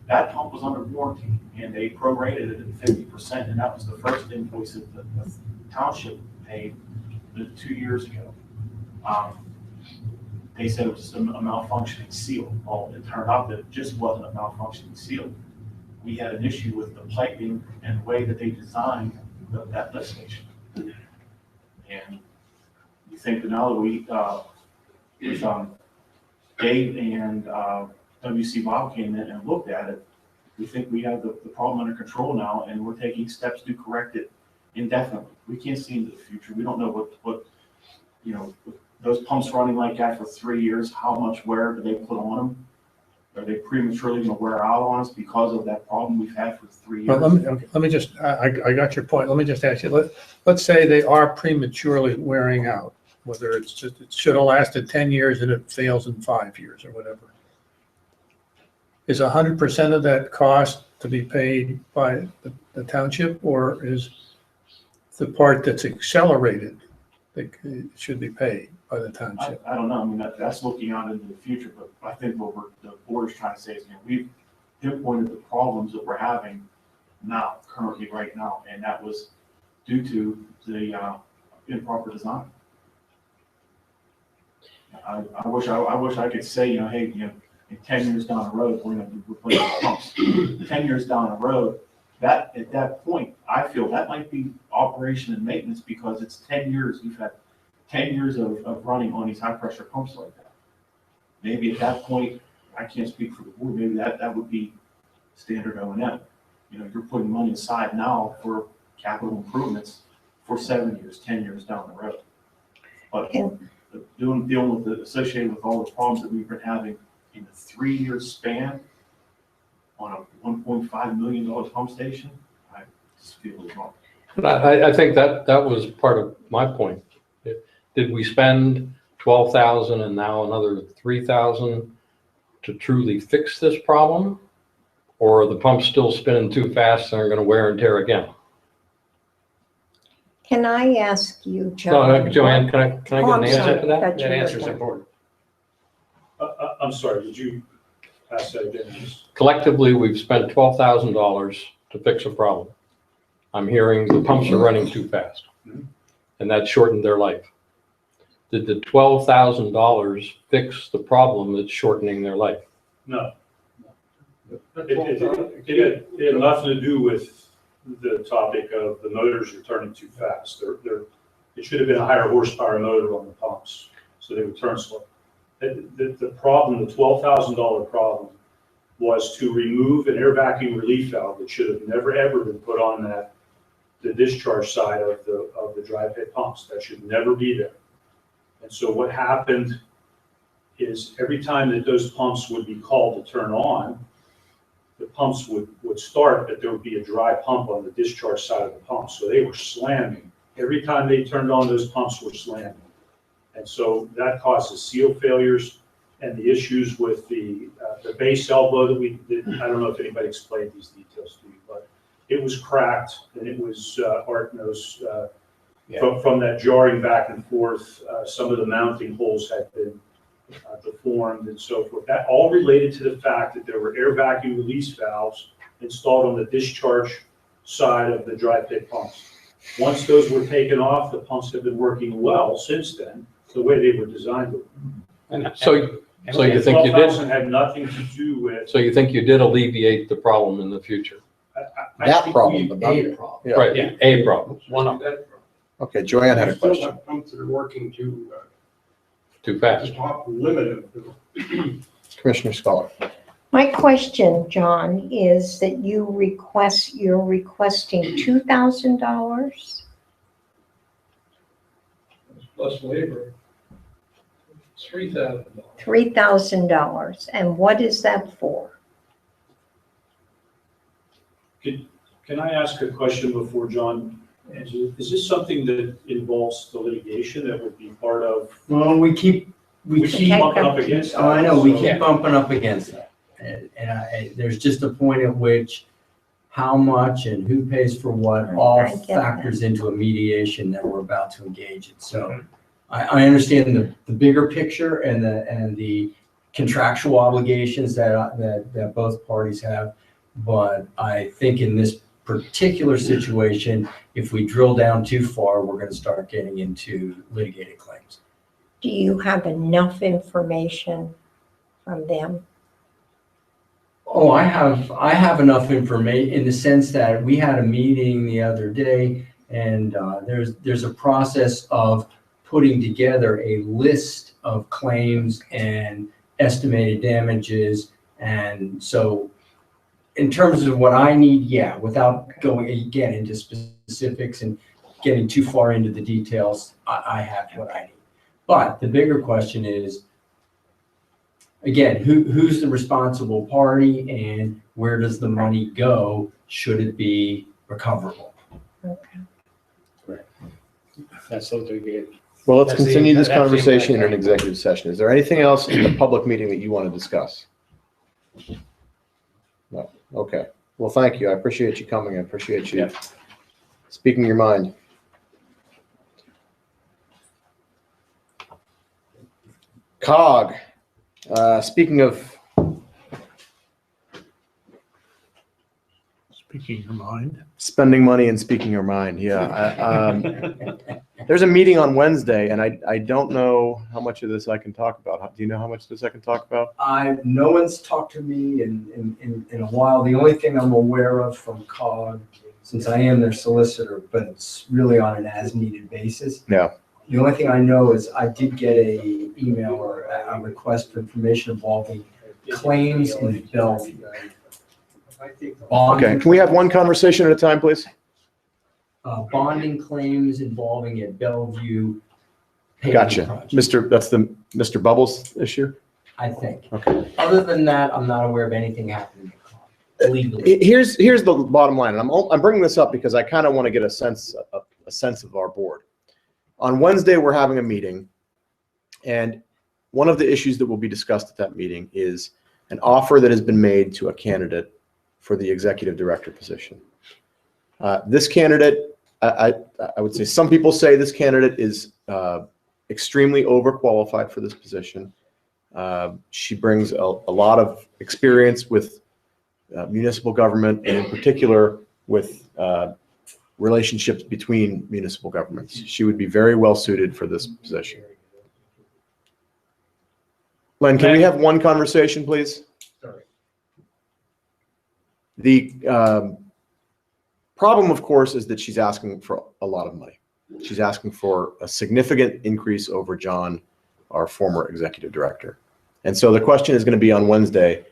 that pump was under warranty and they prorated it at 50%. And that was the first invoice that the township paid 2 years ago. They said it was just a malfunctioning seal. Well, it turned out that it just wasn't a malfunctioning seal. We had an issue with the piping and the way that they designed that lift station. And you think that now that we, with Dave and WC Bob came in and looked at it, we think we have the problem under control now, and we're taking steps to correct it indefinitely. We can't see into the future. We don't know what you know, with those pumps running like that for 3 years, how much wear do they put on them? Are they prematurely going to wear out on us because of that problem we've had for 3 years? Well, let me just, I got your point. Let me just ask you, let's say they are prematurely wearing out, whether it's just, it should have lasted 10 years and it fails in 5 years or whatever. Is 100% of that cost to be paid by the township, or is the part that's accelerated that should be paid by the township? I don't know. I mean, that's looking out into the future, but I think what the board is trying to say is, you know, we've pinpointed the problems that we're having now, currently, right now, and that was due to the improper design. I wish I could say, you know, hey, you know, in 10 years down the road, we're going to be replacing pumps. 10 years down the road, that at that point, I feel that might be operation and maintenance, because it's 10 years. You've had 10 years of running on these high pressure pumps like that. Maybe at that point, I can't speak for the board, maybe that would be standard O&M. You know, you're putting money aside now for capital improvements for 7 years, 10 years down the road. But dealing with the, associated with all the problems that we've been having in a 3-year span on a $1.5 million pump station, I just feel it's wrong. I think that was part of my point. Did we spend $12,000 and now another $3,000 to truly fix this problem? Or are the pumps still spinning too fast and are going to wear and tear again? Can I ask you, John? No, Joanne, can I get an answer to that? That answer is important. I'm sorry, did you ask that again? Collectively, we've spent $12,000 to fix a problem. I'm hearing the pumps are running too fast, and that shortened their life. Did the $12,000 fix the problem that's shortening their life? No. It had nothing to do with the topic of the motors are turning too fast. It should have been a higher horsepower motor on the pumps, so they would turn slow. The problem, the $12,000 problem, was to remove an air vacuum relief valve that should have never ever been put on the discharge side of the dry pit pumps. That should never be there. And so what happened is every time that those pumps would be called to turn on, the pumps would start, but there would be a dry pump on the discharge side of the pump. So they were slamming. Every time they turned on, those pumps were slamming. And so that causes seal failures and the issues with the base elbow that we did. I don't know if anybody explained these details to you, but it was cracked and it was, Art knows, from that jarring back and forth, some of the mounting holes had been deformed and so forth. That all related to the fact that there were air vacuum release valves installed on the discharge side of the dry pit pumps. Once those were taken off, the pumps have been working well since then, the way they were designed. So you think you did? Had nothing to do with. So you think you did alleviate the problem in the future? That problem, but not the problem. Right, a problem. One of them. Okay, Joanne had a question. Pumps that are working too fast. Top limit of Commissioner Scholar. My question, John, is that you're requesting $2,000? plus labor. $3,000. $3,000. And what is that for? Can I ask a question before John answers? Is this something that involves the litigation that would be part of? Well, we keep bumping up against that. Oh, I know, we so- keep bumping up against that. There's just a point at which how much and who pays for what all I get that. factors into a mediation that we're about to engage in. So I understand the bigger picture and the contractual obligations that both parties have. But I think in this particular situation, if we drill down too far, we're going to start getting into litigated claims. Do you have enough information from them? Oh, I have enough information in the sense that we had a meeting the other day, and there's a process of putting together a list of claims and estimated damages. And so in terms of what I need, yeah, without going again into specifics and getting too far into the details, I have what I need. But the bigger question is, again, who's the responsible party and where does the money go? Should it be recoverable? Okay. That's what they get. Well, let's That's the- continue this that's the conversation in an impact. executive session. Is there anything else in the public meeting that you want to discuss? No. Okay. Well, thank you. I appreciate you coming. I appreciate you speaking your mind. COG. Speaking of Speaking your mind. spending money and speaking your mind, yeah. There's a meeting on Wednesday, and I don't know how much of this I can talk about. Do you know how much of this I can talk about? No one's talked to me in a while. The only thing I'm aware of from COG, since I am their solicitor, but it's really on an as-needed basis. Yeah. The only thing I know is I did get a email or a request for information involving claims in Bellevue. Okay, can we have one conversation at a time, please? Bonding claims involving a Bellevue paving Gotcha. project, That's the Mr. Bubbles issue? I think. Okay. Other than that, I'm not aware of anything happening legally. Here's the bottom line, and I'm bringing this up because I kind of want to get a sense of our board. On Wednesday, we're having a meeting, and one of the issues that will be discussed at that meeting is an offer that has been made to a candidate for the executive director position. This candidate, I would say some people say this candidate is extremely overqualified for this position. She brings a lot of experience with municipal government, and in particular with relationships between municipal governments. She would be very well suited for this position. Len, can we have one conversation, please? Sorry. The problem, of course, is that she's asking for a lot of money. She's asking for a significant increase over John, our former executive director. And so the question is going to be on Wednesday,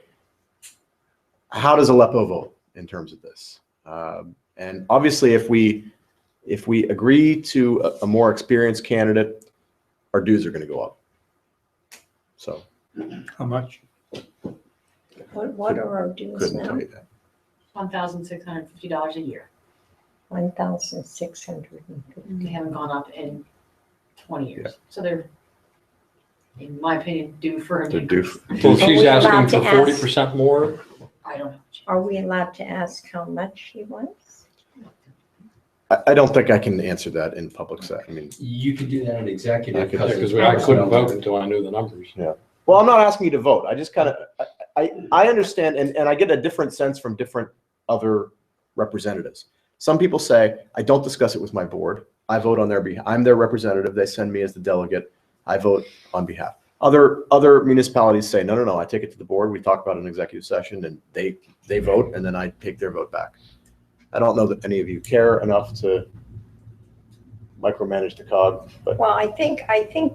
how does Aleppo vote in terms of this? And obviously, if we agree to a more experienced candidate, our dues are going to go up. So How much? What are our dues couldn't now? tell you that. $1,650 a year. 1,650. They haven't gone up in 20 years. So they're, in my opinion, due for an They're due increase. for- So Are she's we asking allowed for to ask? 40% more? I don't know. Are we allowed to ask how much she wants? I don't think I can answer that in public set. I mean, You could do that in executive. Because I couldn't vote until I knew the numbers. well, I'm not asking you to vote. I just kind of, I understand, and I get a different sense from different other representatives. Some people say, I don't discuss it with my board. I vote on their behalf. I'm their representative. They send me as the delegate. I vote on behalf. Other municipalities say, no, I take it to the board. We talk about an executive session and they vote, and then I take their vote back. I don't know that any of you care enough to micromanage the COG, but Well, I think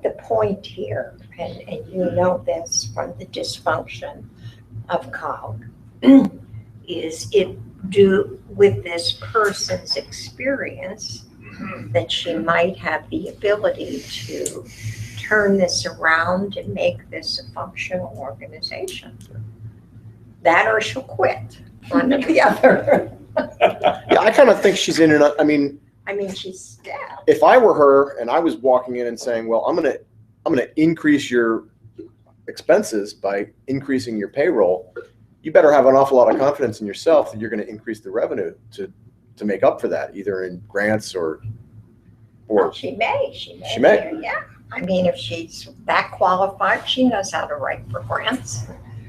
the point here, and you know this from the dysfunction of COG, is it due with this person's experience that she might have the ability to turn this around and make this a functional organization. That or she'll quit, one or the other. yeah, I kind of think she's in and I mean, She's staff. if I were her and I was walking in and saying, well, I'm gonna increase your expenses by increasing your payroll, you better have an awful lot of confidence in yourself that you're going to increase the revenue to make up for that, either in grants or Well, she may. She may. Yeah. I mean, if she's that qualified, she knows how to write for grants.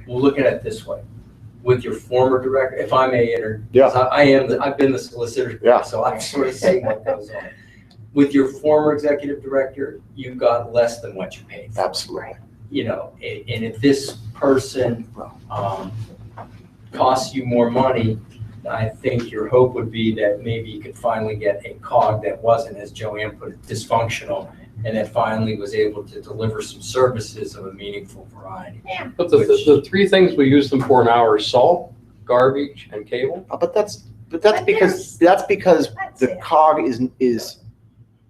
We'll look at it this way. With your former director, if I may enter, Yeah. I've been the solicitor, Yeah. so I've sort of seen what goes on. With your former executive director, you've got less than what you paid for. Absolutely. You know, and if this person costs you more money, I think your hope would be that maybe you could finally get a cog that wasn't, as Joanne put it, dysfunctional, and that finally was able to deliver some services of a meaningful variety. But the three things we use them for now are salt, garbage, and cable. But that's But because that's the it. cog is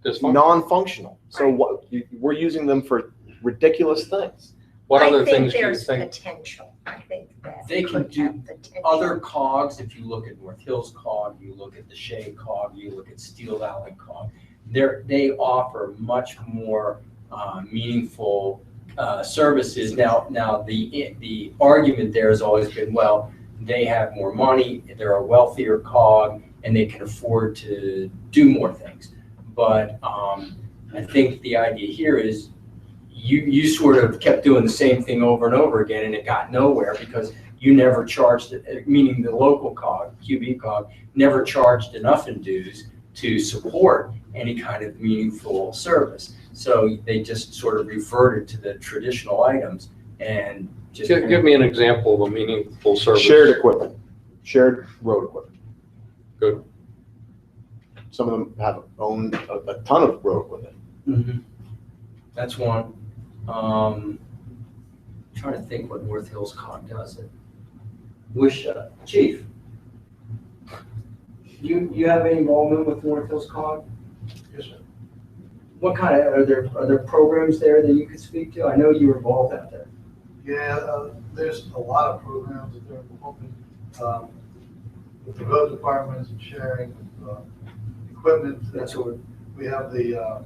Dysfunctional. non-functional. So what, we're using them for ridiculous things. What I other think things do you there's think? potential. I think that They can could do have potential. Other cogs, if you look at North Hills cog, you look at the Shea cog, you look at Steel Valley cog, they offer much more meaningful services. Now the argument there has always been, well, they have more money, they're a wealthier cog, and they can afford to do more things. But I think the idea here is you sort of kept doing the same thing over and over again, and it got nowhere because you never charged, meaning the local cog, QB cog, never charged enough in dues to support any kind of meaningful service. So they just sort of reverted to the traditional items and just. Give me an example of a meaningful service. Shared equipment, shared road equipment. Good. Some of them have owned a ton of road equipment. Mhm. That's one. Trying to think what North Hills cog does. Chief, you have any involvement with North Hills cog? Yes, sir. What kind of, are there programs there that you could speak to? I know you were involved out there. Yeah, there's a lot of programs that they're involved with the road departments and sharing equipment. That's what. We have the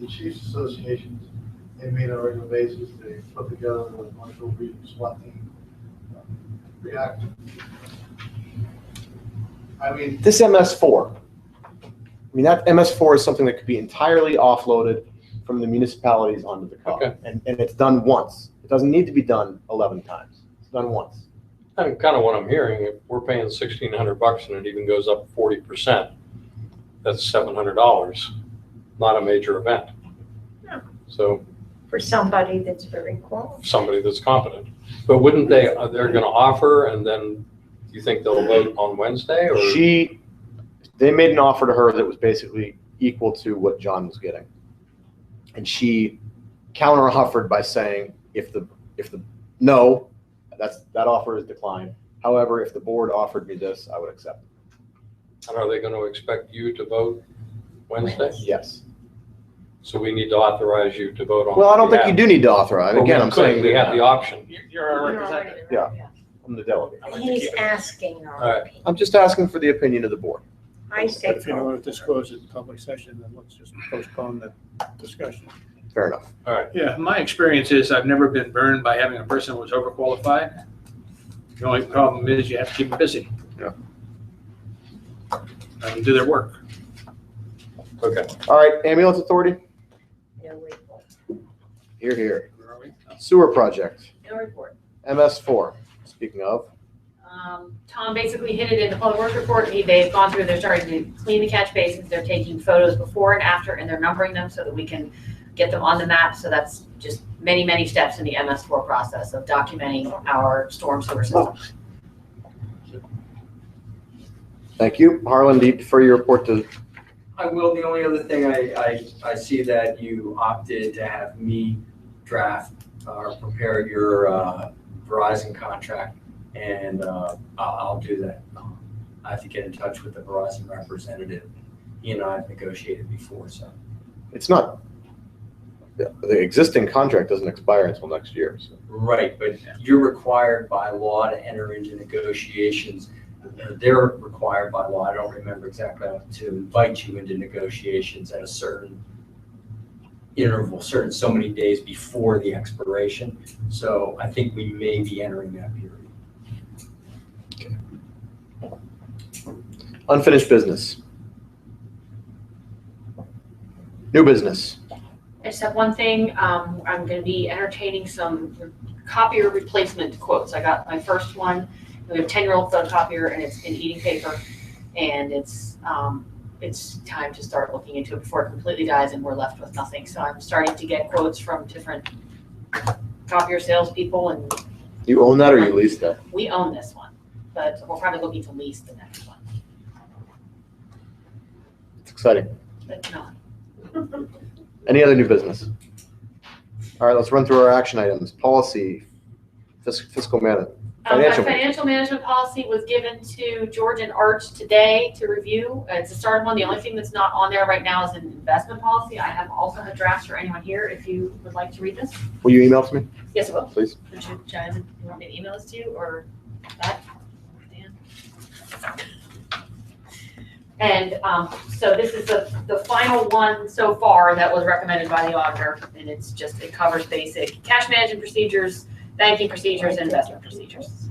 Chiefs Associations. They meet on a regular basis. They put together the Marshall Region SWAT team. React. I mean, This MS4, that MS4 is something that could be entirely offloaded from the municipalities onto the cog. Okay. And it's done once. It doesn't need to be done 11 times. It's done once. And kind of what I'm hearing, if we're paying $1,600 and it even goes up 40%, that's $700, not a major event. No. So For somebody that's very qualified. somebody that's competent. But wouldn't they're going to offer, and then you think they'll vote on Wednesday, or? They made an offer to her that was basically equal to what John was getting. And she counter-offered by saying, if the no, that offer is declined. However, if the board offered me this, I would accept it. And are they going to expect you to vote Wednesday? Yes. So we need to authorize you to vote on. Well, I don't think you do need to authorize. Well, Again, we I'm could. saying We have the option. You're our representative. Yeah. I'm the delegate. He's asking All our right. opinion. I'm just asking for the opinion of the board. I say But if you don't want to disclose it in public session, then let's just postpone the discussion. Fair enough. All right. Yeah, my experience is I've never been burned by having a person who was overqualified. The only problem is you have to keep them busy. Yeah. Let them do their work. Okay. All right, ambulance authority, No report. here. Where are we? Sewer project, No report. MS4. Speaking of, Tom basically hit it in the public works report. They've gone through, they're starting to clean the catch basins. They're taking photos before and after, and they're numbering them so that we can get them on the map. So that's just many, many steps in the MS4 process of documenting our storm sewer system. thank you. Harlan, do you prefer your report to? I will. The only other thing I see that you opted to have me draft or prepare your Verizon contract, and I'll do that. I have to get in touch with the Verizon representative. He and I have negotiated before, so. It's not, the existing contract doesn't expire until next year. So. Right, but you're required by law to enter into negotiations. They're required by law, I don't remember exactly, to invite you into negotiations at a certain interval, certain so many days before the expiration. So I think we may be entering that period. Unfinished business. New business. just have one thing. I'm gonna be entertaining some copier replacement quotes. I got my first one. We have a 10-year-old photocopier and it's been eating paper. And it's time to start looking into it before it completely dies and we're left with nothing. So I'm starting to get quotes from different copier salespeople, and You own that or you lease that? we own this one, but we're probably looking to lease the next one, It's exciting. but no. Any other new business? All right, let's run through our action items. Policy, fiscal management. Our Financial financial management policy was given to George and Art today to review. It's a started one. The only thing that's not on there right now is an investment policy. I have also had drafts for anyone here if you would like to read this. Will you email to me, Yes, I will. please? You want me to email this to you or that? Dan? And so this is the final one so far that was recommended by the auditor, and it's just, it covers basic cash management procedures, banking procedures, and investment procedures.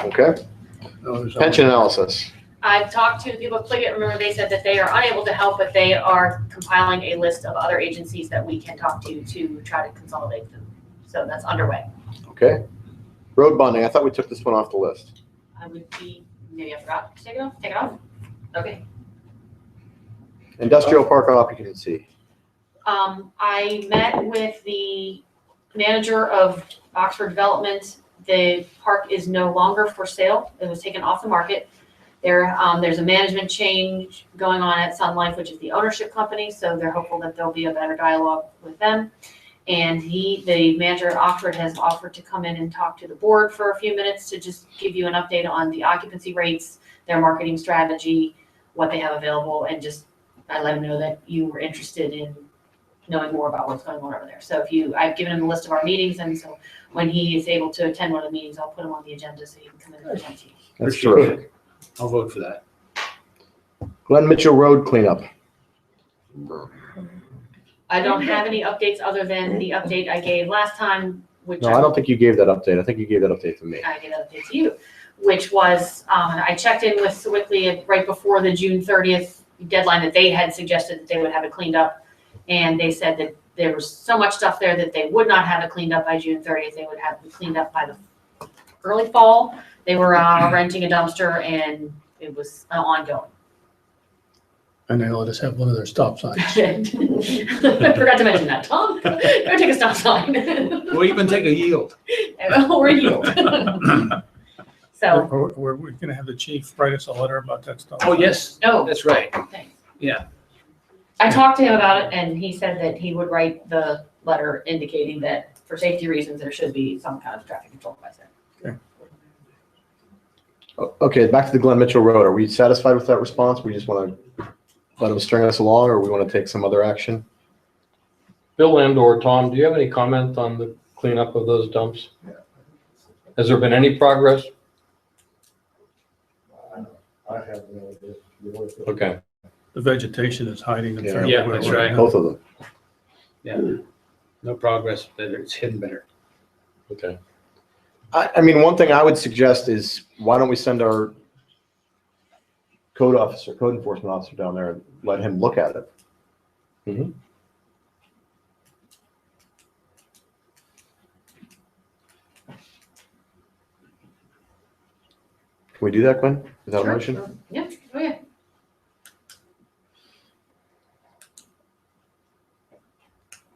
Okay. Pension analysis. I've talked to the people at Pliget. Remember, they said that they are unable to help, but they are compiling a list of other agencies that we can talk to try to consolidate them. So that's underway. Okay. Road bonding, I thought we took this one off the list. I would be, maybe I forgot to take it off? Take it off? Okay. Industrial park occupancy. I met with the manager of Oxford Development. The park is no longer for sale. It was taken off the market. There's a management change going on at Sun Life, which is the ownership company, so they're hopeful that there'll be a better dialogue with them. And the manager at Oxford has offered to come in and talk to the board for a few minutes to just give you an update on the occupancy rates, their marketing strategy, what they have available, and just, I let him know that you were interested in knowing more about what's going on over there. So I've given him a list of our meetings, and so when he is able to attend one of the meetings, I'll put him on the agenda so he can come in and present to you. That's terrific. I'll vote for that. Glen Mitchell Road cleanup. I don't have any updates other than the update I gave last time, which No, I don't think you gave that update. I think you gave that update to me. I gave that update to you, which was, I checked in with Sewickley right before the June 30th deadline that they had suggested that they would have it cleaned up. And they said that there was so much stuff there that they would not have it cleaned up by June 30th. They would have it cleaned up by the early fall. They were renting a dumpster and it was ongoing. And they let us have one of their stop signs. I forgot to mention that. Tom, go take a stop sign. Or even take a yield. Or a yield. So. We're gonna have the chief write us a letter about that stuff. Oh, yes. Oh. That's right. Thanks. Yeah. I talked to him about it and he said that he would write the letter indicating that for safety reasons, there should be some kind of traffic control device there. Okay, back to the Glen Mitchell Road. Are we satisfied with that response? We just want to let them string us along, or we want to take some other action? Bill and/or Tom, do you have any comment on the cleanup of those dumps? Has there been any progress? I have no idea. Okay. The vegetation is hiding them. fairly Yeah, well that's right. Both of them. Yeah. No progress, but it's hidden better. Okay. I mean, one thing I would suggest is, why don't we send our code enforcement officer down there and let him look at it? Mm-hmm. Can we do that, Gwen? Is that a Sure. motion? Yeah, oh yeah.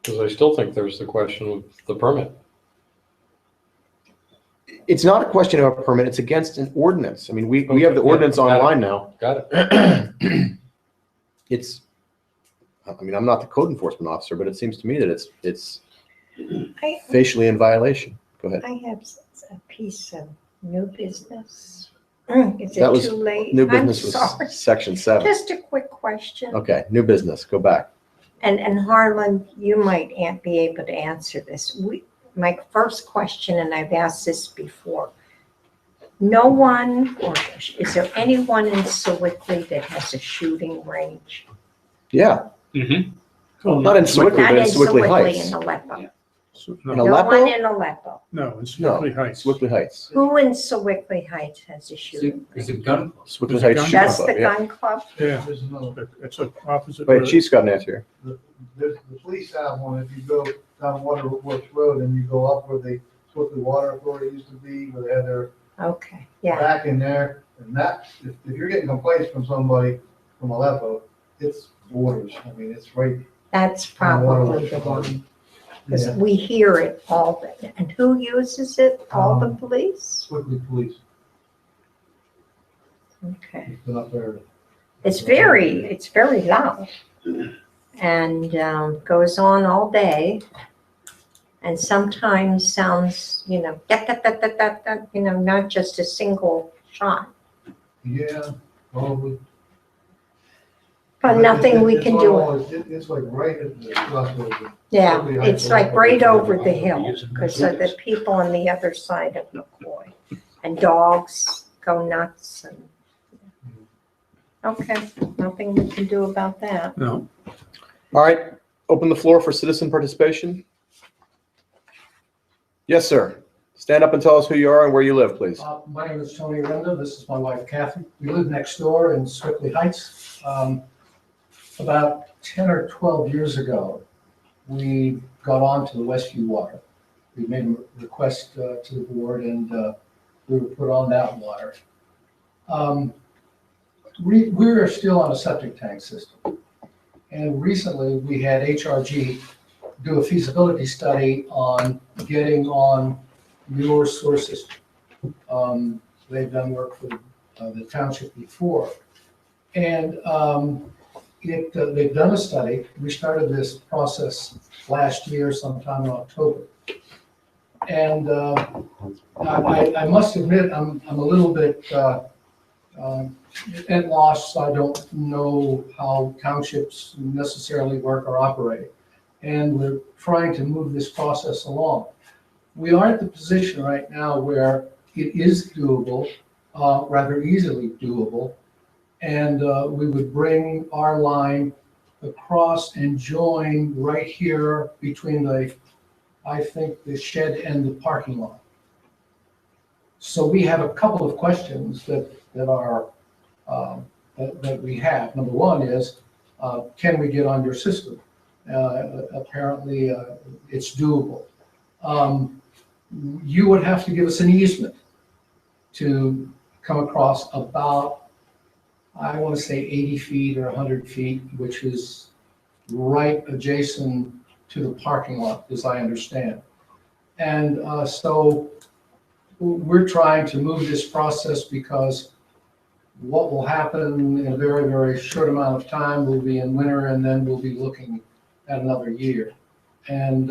Because I still think there's the question of the permit. It's not a question of a permit, it's against an ordinance. I mean, we have the Okay, yeah, ordinance got it. online now. Got it. It's, I mean, I'm not the code enforcement officer, but it seems to me that it's facially in violation. Go ahead. I have a piece of new business. Is That it was- too late? New I'm business sorry. was section 7. Just a quick question. Okay, new business, go back. And Harlan, you might be able to answer this. My first question, and I've asked this before, no one, or is there anyone in Sewickley that has a shooting range? Yeah. Mm-hmm. Not in Sewickley, but in Sewickley in Heights. Aleppo. So, In No, No one Aleppo? in Aleppo. no, in Sewickley Heights. Sewickley Heights. Who in Sewickley Heights has a Is it, shooting? is it gun? Sewickley There's a Heights gun Shooting That's Club, the yeah. gun club? Yeah, There's another, it's opposite. Wait, Chief's got an answer here. the police have one, if you go down Waterworks Road and you go up where the Sewickley Water Authority used to be, where they had their Okay, yeah. back in there, and that, if you're getting complaints from somebody from Aleppo, it's orders, I mean, it's right. That's probably the one. Because Yeah, we hear it all, and who uses it? All the police? Sewickley Police, Okay. it's been up there. It's very loud. And goes on all day. And sometimes sounds, not just a single shot. Yeah, probably. But nothing we can do. It's like right at the crossroads. Yeah, it's like right over the hill, because of the people on the other side of McCoy. And dogs go nuts and, okay, nothing we can do about that. No, All right, open the floor for citizen participation. Yes, sir. Stand up and tell us who you are and where you live, please. My name is Tony Renda. This is my wife Kathy. We live next door in Sewickley Heights. About 10 or 12 years ago, we got on to the Westview water. We made a request to the board and we were put on that water. We are still on a septic tank system. And recently we had HRG do a feasibility study on getting on your sewer system. They've done work for the township before. And they've done a study. We started this process last year, sometime in October. And I must admit, I'm a little bit at loss. I don't know how townships necessarily work or operate. And we're trying to move this process along. We are at the position right now where it is doable, rather easily doable. And we would bring our line across and join right here between I think the shed and the parking lot. So we have a couple of questions that we have. Number one is, can we get on your system? Apparently, it's doable. You would have to give us an easement to come across about, I want to say 80 feet or 100 feet, which is right adjacent to the parking lot, as I understand. And so we're trying to move this process because what will happen in a very, very short amount of time will be in winter, and then we'll be looking at another year. And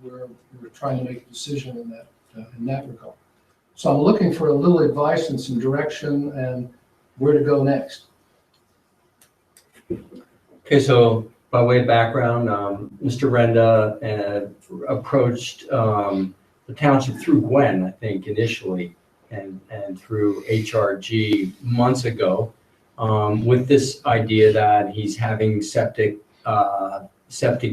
we're trying to make a decision in that regard. So I'm looking for a little advice and some direction and where to go next. Okay, so by way of background, Mr. Renda approached the township through Gwen, I think, initially, and through HRG months ago, with this idea that he's having septic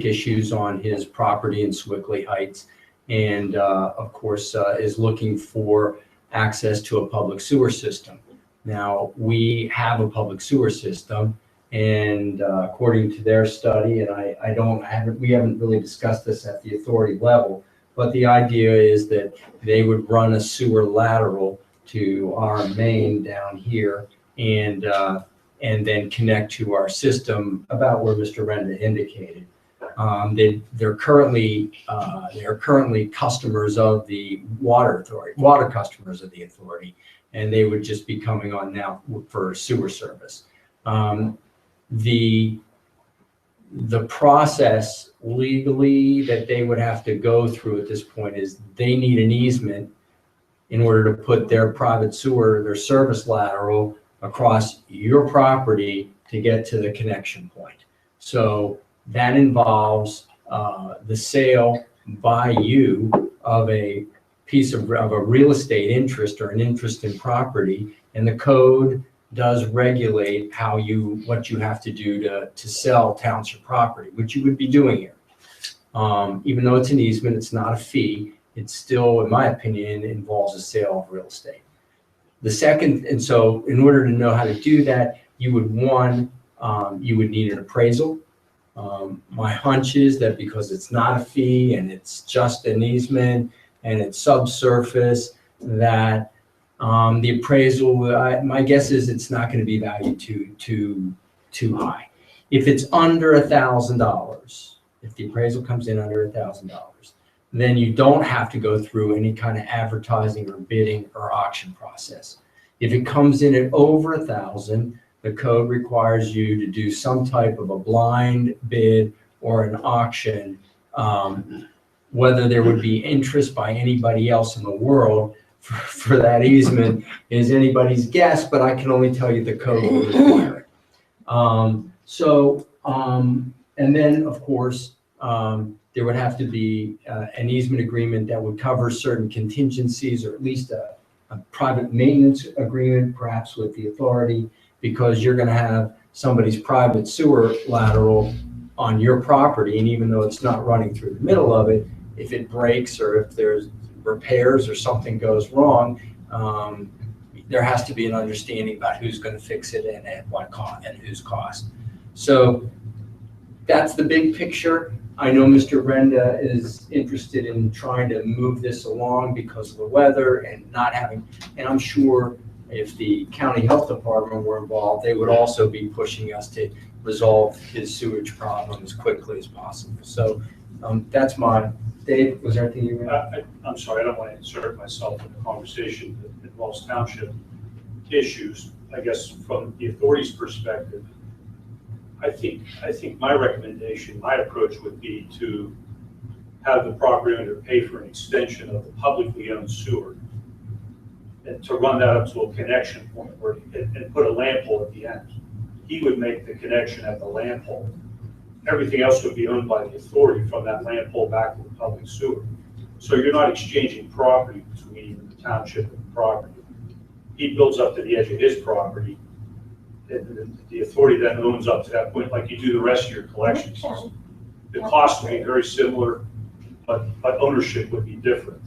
issues on his property in Sewickley Heights, and of course is looking for access to a public sewer system. Now, we have a public sewer system, and according to their study, and we haven't really discussed this at the authority level, but the idea is that they would run a sewer lateral to our main down here and then connect to our system about where Mr. Renda indicated. They're currently customers of the water authority, water customers of the authority, and they would just be coming on now for sewer service. The process legally that they would have to go through at this point is they need an easement in order to put their private sewer, their service lateral across your property to get to the connection point. So that involves the sale by you of a piece of a real estate interest or an interest in property, and the code does regulate what you have to do to sell township property, which you would be doing here. Even though it's an easement, it's not a fee. It still, in my opinion, involves a sale of real estate. The second, and so in order to know how to do that, you would need an appraisal. My hunch is that because it's not a fee and it's just an easement and it's subsurface, that the appraisal, my guess is it's not going to be valued too high. If it's under $1,000, if the appraisal comes in under $1,000, then you don't have to go through any kind of advertising or bidding or auction process. If it comes in at over $1,000, the code requires you to do some type of a blind bid or an auction. Whether there would be interest by anybody else in the world for that easement is anybody's guess, but I can only tell you the code will require it. And then, of course, there would have to be an easement agreement that would cover certain contingencies, or at least a private maintenance agreement, perhaps with the authority, because you're going to have somebody's private sewer lateral on your property, and even though it's not running through the middle of it, if it breaks or if there's repairs or something goes wrong, there has to be an understanding about who's going to fix it and at what cost and whose cost. So that's the big picture. I know Mr. Renda is interested in trying to move this along because of the weather and not having, and I'm sure if the county health department were involved, they would also be pushing us to resolve his sewage problem as quickly as possible. So that's my, Dave, was there anything you were? I'm sorry, I don't want to insert myself in the conversation that involves township issues. I guess from the authority's perspective, I think my recommendation, my approach would be to have the property owner pay for an extension of the publicly owned sewer, and to run that up to a connection point where, and put a lamp pole at the end. He would make the connection at the lamp pole. Everything else would be owned by the authority from that lamp pole back to the public sewer. So you're not exchanging property between the township and the property. He builds up to the edge of his property, and the authority then owns up to that point, like you do the rest of your collection system. The cost would be very similar, but ownership would be different.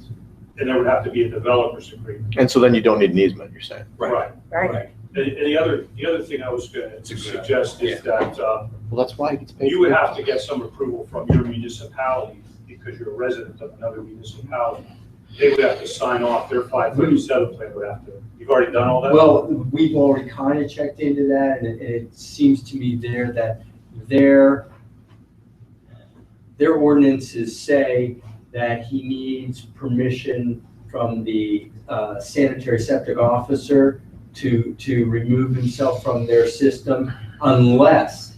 And there would have to be a developer's agreement. And so then you don't need an easement, you're saying? Right. Right. And the other thing I was going to suggest is that Well, that's why it gets paid. you would have to get some approval from your municipality, because you're a resident of another municipality. They would have to sign off, their 537 plan would have to, you've already done all that? Well, we've already kind of checked into that, and it seems to me there that their ordinances say that he needs permission from the sanitary septic officer to remove himself from their system, unless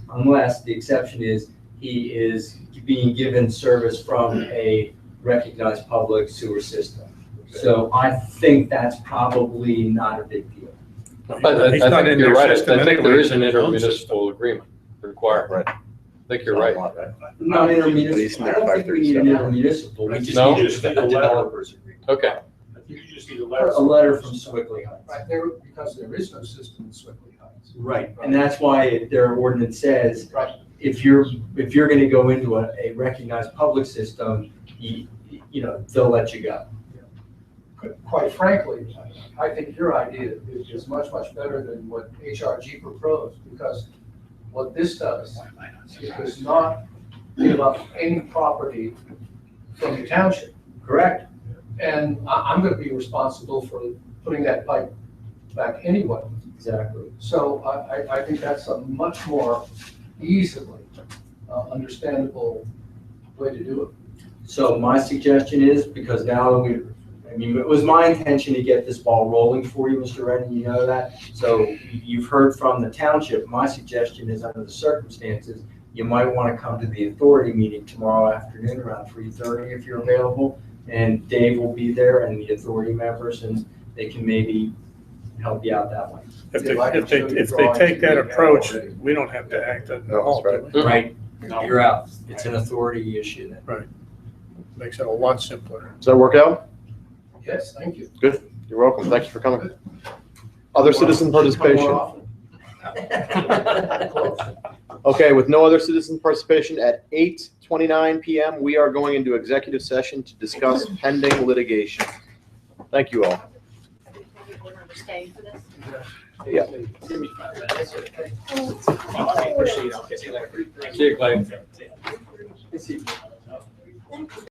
the exception is he is being given service from a recognized public sewer system. So I think that's probably not a big deal. I think you're right. I think there is an intermunicipal agreement required. Right. I think you're right. Not intermunicipal. I don't think we need an intermunicipal. We just No? need a developer's agreement. Okay. I think you just need a letter. A letter from Swickley Heights. Right, there, because there is no system in Swickley Heights. Right, and that's why their ordinance says, Right. if you're gonna go into a recognized public system, you know, they'll let you go. Quite frankly, I think your idea is much, much better than what HRG proposed, because what this does, it does not give up any property from the township. Correct. And I'm gonna be responsible for putting that pipe back anyway. Exactly. So I think that's a much more easily understandable way to do it. So my suggestion is, because now that it was my intention to get this ball rolling for you, Mr. Redden, you know that. So you've heard from the township. My suggestion is, under the circumstances, you might want to come to the authority meeting tomorrow afternoon around 3:30 if you're available. And Dave will be there and the authority members, and they can maybe help you out that way. If they take that approach, we don't have to act at all. Right, you're out. It's an authority issue then. Right. Makes it a lot simpler. Does that work out? Yes, thank you. Good. You're welcome. Thank you for coming. Other citizen participation? Okay, with no other citizen participation at 8:29 PM, we are going into executive session to discuss pending litigation. Thank you all. Stay for this? Yeah. Give me 5 minutes. Appreciate it. I'll catch you later. See you, Clay. See you.